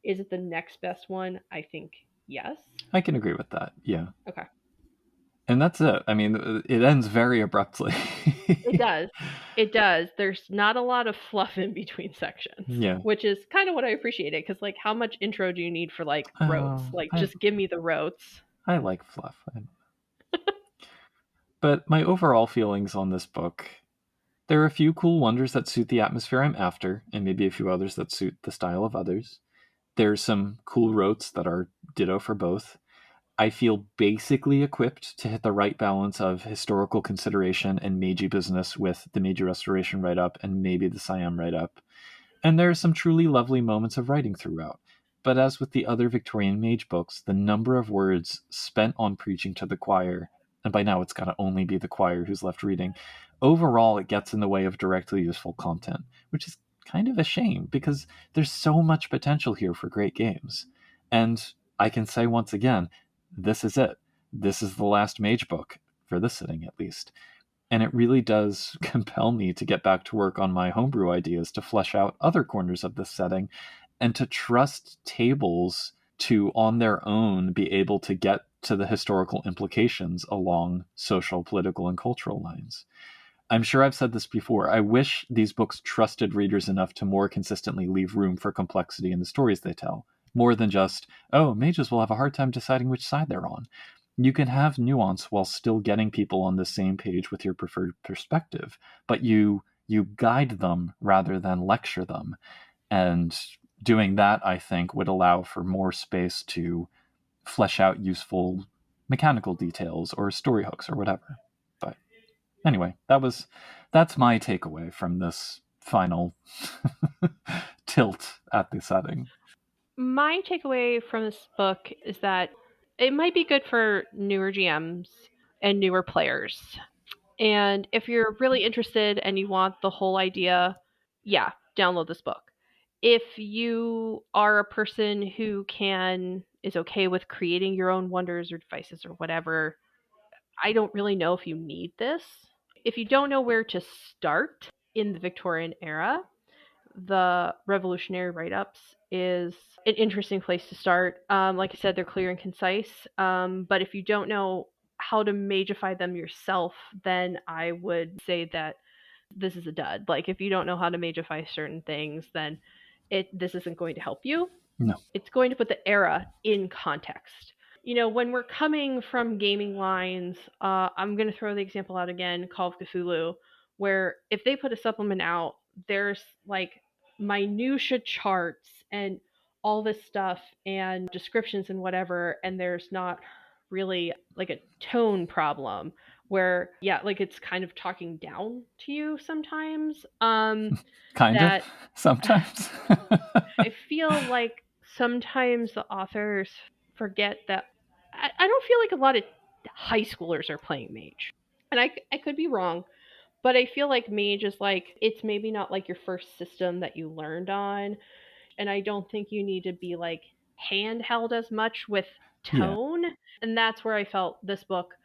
Is it the next best one? I think yes. I can agree with that. Yeah. Okay. And that's it. I mean, it ends very abruptly. It does. It does. There's not a lot of fluff in between sections, Yeah. which is kind of what I appreciated. Because, like, how much intro do you need for, like, rotes? Oh, Like, just give me the rotes. I like fluff. But my overall feelings on this book, there are a few cool wonders that suit the atmosphere I'm after, and maybe a few others that suit the style of others. There's some cool rotes that are ditto for both. I feel basically equipped to hit the right balance of historical consideration and Meiji business with the Meiji Restoration write-up and maybe the Siam write-up. And there are some truly lovely moments of writing throughout. But as with the other Victorian Mage books, the number of words spent on preaching to the choir, and by now it's got to only be the choir who's left reading, overall it gets in the way of directly useful content, which is kind of a shame because there's so much potential here for great games. And I can say once again, this is it. This is the last Mage book, for this sitting at least. And it really does compel me to get back to work on my homebrew ideas to flesh out other corners of this setting and to trust tables to, on their own, be able to get to the historical implications along social, political, and cultural lines. I'm sure I've said this before. I wish these books trusted readers enough to more consistently leave room for complexity in the stories they tell, more than just, oh, mages will have a hard time deciding which side they're on. You can have nuance while still getting people on the same page with your preferred perspective, but you guide them rather than lecture them. And doing that, I think, would allow for more space to flesh out useful mechanical details or story hooks or whatever. But anyway, that's my takeaway from this final tilt at the setting. My takeaway from this book is that it might be good for newer GMs and newer players. And if you're really interested and you want the whole idea, yeah, download this book. If you are a person who is okay with creating your own wonders or devices or whatever, I don't really know if you need this. If you don't know where to start in the Victorian era, the revolutionary write-ups is an interesting place to start. Like I said, they're clear and concise. But if you don't know how to magify them yourself, then I would say that this is a dud. Like if you don't know how to magify certain things, then this isn't going to help you. No. It's going to put the era in context. When we're coming from gaming lines, I'm going to throw the example out again, Call of Cthulhu, where if they put a supplement out, there's like minutia charts and all this stuff and descriptions and whatever, and there's not really like a tone problem where like it's kind of talking down to you sometimes. Kind of, That sometimes. I feel like sometimes the authors forget that I don't feel like a lot of high schoolers are playing Mage. And I could be wrong, but I feel like Mage is like, it's maybe not like your first system that you learned on. And I don't think you need to be like handheld as much with Yeah. tone. And that's where I felt this book,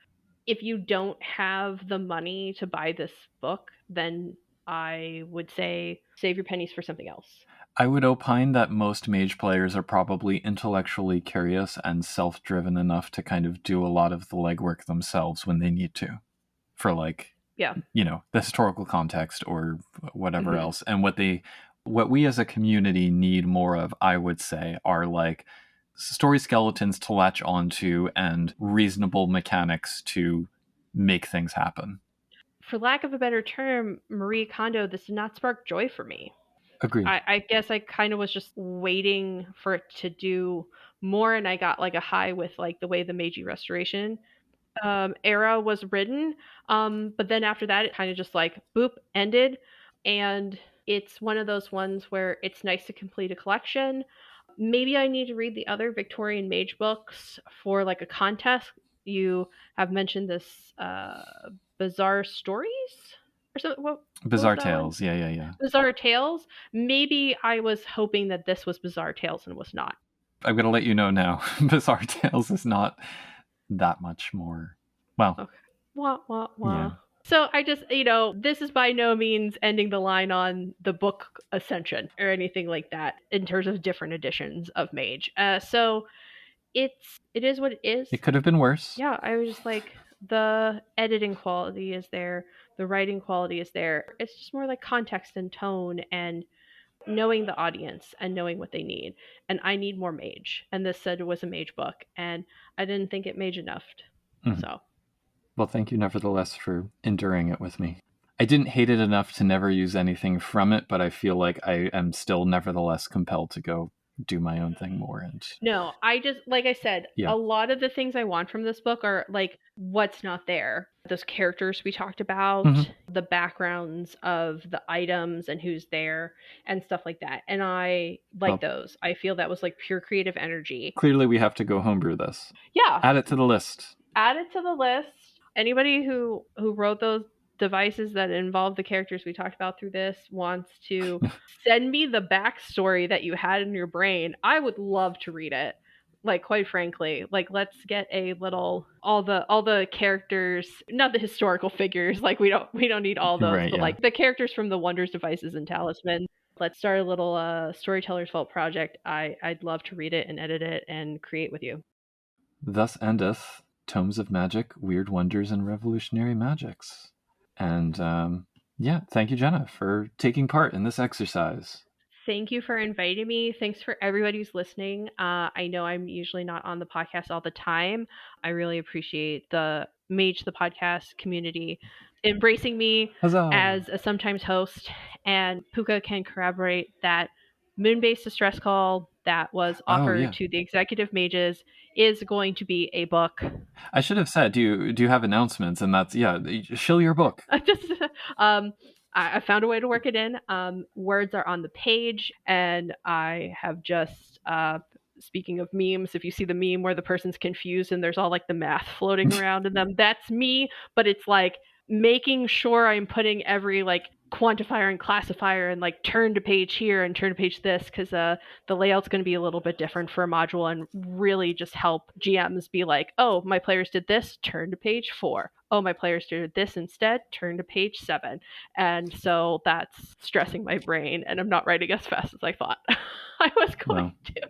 if you don't have the money to buy this book, then I would say save your pennies for something else. I would opine that most mage players are probably intellectually curious and self-driven enough to kind of do a lot of the legwork themselves when they need to, for like, Yeah. the historical context or whatever Mhm. else. And what we as a community need more of, I would say, are like story skeletons to latch onto and reasonable mechanics to make things happen. for lack of a better term, Marie Kondo, this did not spark joy for me. Agreed. I guess I kind of was just waiting for it to do more, and I got like a high with like the way the Meiji Restoration era was written. But then after that, it kind of just like boop ended, and it's one of those ones where it's nice to complete a collection. Maybe I need to read the other Victorian Mage books for like a contest. You have mentioned this Bizarre Stories or something. What Bizarre was that one? Tales. Yeah. Bizarre Tales. Maybe I was hoping that this was Bizarre Tales and was not. I'm going to let you know now. Bizarre Tales is not that much more. Well, Okay. Wah, wah, wah. Yeah. So I just, this is by no means ending the line on the book Ascension or anything like that in terms of different editions of Mage. So it is what it is. It could have been worse. Yeah, I was just like, the editing quality is there, the writing quality is there. It's just more like context and tone and knowing the audience and knowing what they need. And I need more Mage. And this said it was a Mage book, and I didn't think it Mage enough. Mhm. So. Well, thank you nevertheless for enduring it with me. I didn't hate it enough to never use anything from it, but I feel like I am still nevertheless compelled to go do my own thing more. And No, I just, like I said, Yeah. a lot of the things I want from this book are like what's not there. Those characters we talked about, Mhm. the backgrounds of the items and who's there and stuff like that. And I like those. I feel that was like pure creative energy. Clearly we have to go homebrew this. Yeah. Add it to the list. Add it to the list. Anybody who wrote those devices that involve the characters we talked about through this wants to send me the backstory that you had in your brain, I would love to read it. Like, quite frankly, like, let's get a little all the characters, not the historical figures, like we don't need all those, Right, but yeah. like the characters from the Wonders, Devices, and Talisman. Let's start a little Storyteller's Vault project. I'd love to read it and edit it and create with you. Thus endeth Tomes of Magic, Weird Wonders, and Revolutionary Magicks. And thank you, Jenna, for taking part in this exercise. Thank you for inviting me. Thanks for everybody who's listening. I know I'm usually not on the podcast all the time. I really appreciate the Mage the podcast community embracing me Huzzah! as a sometimes host. And Pooka can corroborate that Moon-based Distress Call that was offered to the executive mages is going to be a book. I should have said, do you have announcements? And that's, shill your book. I found a way to work it in. Words are on the page, and I have just, speaking of memes, if you see the meme where the person's confused and there's all like the math floating around in them, that's me, but it's like making sure I'm putting every like quantifier and classifier and like turn to page here and turn to page this, because the layout's going to be a little bit different for a module, and really just help GMs be like, oh, my players did this, turn to page 4. Oh, my players did this instead, turn to page 7. And so that's stressing my brain, and I'm not writing as fast as I thought I was going to.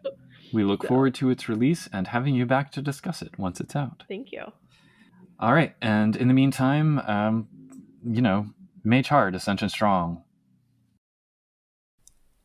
We look forward to its release and having you back to discuss it once it's out. Thank you. All right. And in the meantime, Mage hard, Ascension strong.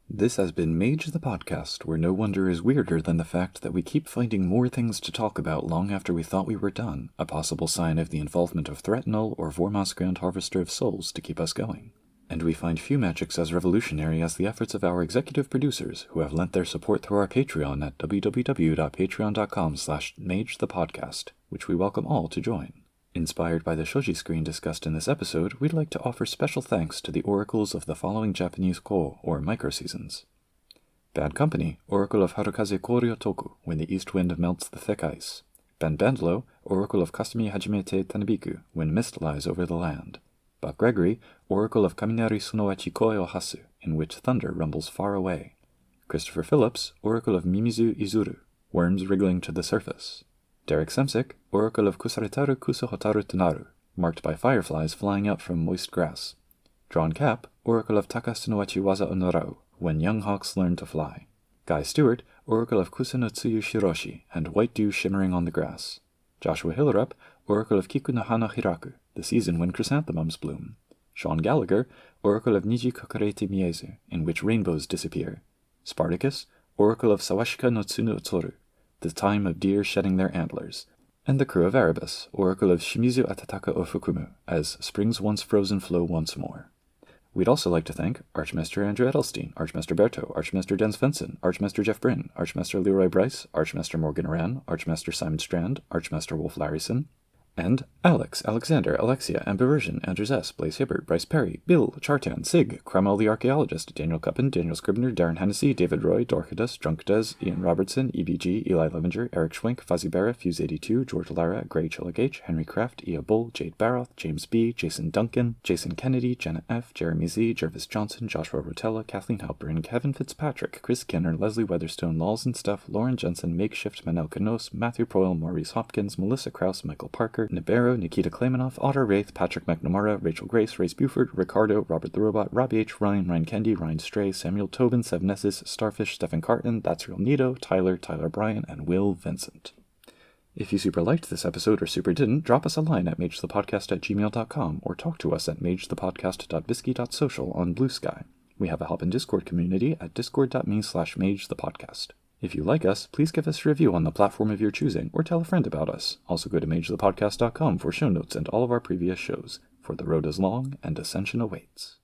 This has been Mage the Podcast, where no wonder is weirder than the fact that we keep finding more things to talk about long after we thought we were done, a possible sign of the involvement of Threatenal or Vormas Grand Harvester of Souls to keep us going. And we find few Magicks as revolutionary as the efforts of our executive producers, who have lent their support through our Patreon at www.patreon.com/magethepodcast, which we welcome all to join. Inspired by the shoji screen discussed in this episode, we'd like to offer special thanks to the oracles of the following Japanese ko, or micro-seasons. Bad Company, Oracle of Harukaze Koryo Toku, when the east wind melts the thick ice. Ben Bandlo, Oracle of Kasumi Hajimete Tanabiku, when mist lies over the land. Buck Gregory, Oracle of Kaminari Sunowachi Koe Hasu, in which thunder rumbles far away. Christopher Phillips, Oracle of Mimizu Izuru, worms wriggling to the surface. Derek Semsik, Oracle of Kusaretaru Kusuhotaru Tanaru, marked by fireflies flying out from moist grass. Drawn Cap, Oracle of Taka Sunowachi Waza Onorau, when young hawks learn to fly. Guy Stewart, Oracle of Kusanotsuyu Shiroshi, and white dew shimmering on the grass. Joshua Hillerup, Oracle of Kiku no Hana Hiraku, the season when chrysanthemums bloom. Sean Gallagher, Oracle of Niji Kakarete Miezu, in which rainbows disappear. Spartacus, Oracle of Sawashika no Tsuno Tsoru, the time of deer shedding their antlers. and the crew of Erebus, Oracle of Shimizu Atataka Ofukumu, as springs once frozen flow once more. We'd also like to thank Archmaster Andrew Edelstein, Archmaster Berto, Archmaster Jens Svensson, Archmaster Jeff Bryn, Archmaster Leroy Bryce, Archmaster Morgan Aran, Archmaster Simon Strand, Archmaster Wolf Larryson, and Alex, Alexander, Alexia, Amberversion, Andrews S., Blaze Hibbert, Bryce Perry, Bill, Chartan, Sig, Cromwell the Archaeologist, Daniel Cuppen, Daniel Scribner, Darren Hennessy, David Roy, Dorcadus, Drunk Des, Ian Robertson, EBG, Eli Levenger, Eric Schwenk, Fuzzy Barra, Fuse82, George Lara, Gray Chillick H., Henry Kraft, Ia Bull, Jade Baroth, James B., Jason Duncan, Jason Kennedy, Jenna F., Jeremy Z., Jervis Johnson, Joshua Rotella, Kathleen Halperin, Kevin Fitzpatrick, Chris Kenner, Leslie Weatherstone, Laws and Stuff, Lauren Jensen, Makeshift, Manel Canos, Matthew Poyle, Maurice Hopkins, Melissa Krause, Michael Parker, Nibero, Nikita Klamanoff, Otter Wraith, Patrick McNamara, Rachel Grace, Race Buford, Ricardo, Robert the Robot, Robbie H., Ryan Kendi, Ryan Stray, Samuel Tobin, Seven S's, Starfish, Stephen Carton, That's Real Nito, Tyler Bryan, and Will Vincent. If you super liked this episode or super didn't, drop us a line at magethepodcast@gmail.com or talk to us at magethepodcast.bisky.social on Bluesky. We have a help in Discord community at discord.me/magethepodcast. If you like us, please give us a review on the platform of your choosing, or tell a friend about us. Also go to magethepodcast.com for show notes and all of our previous shows, for the road is long and ascension awaits.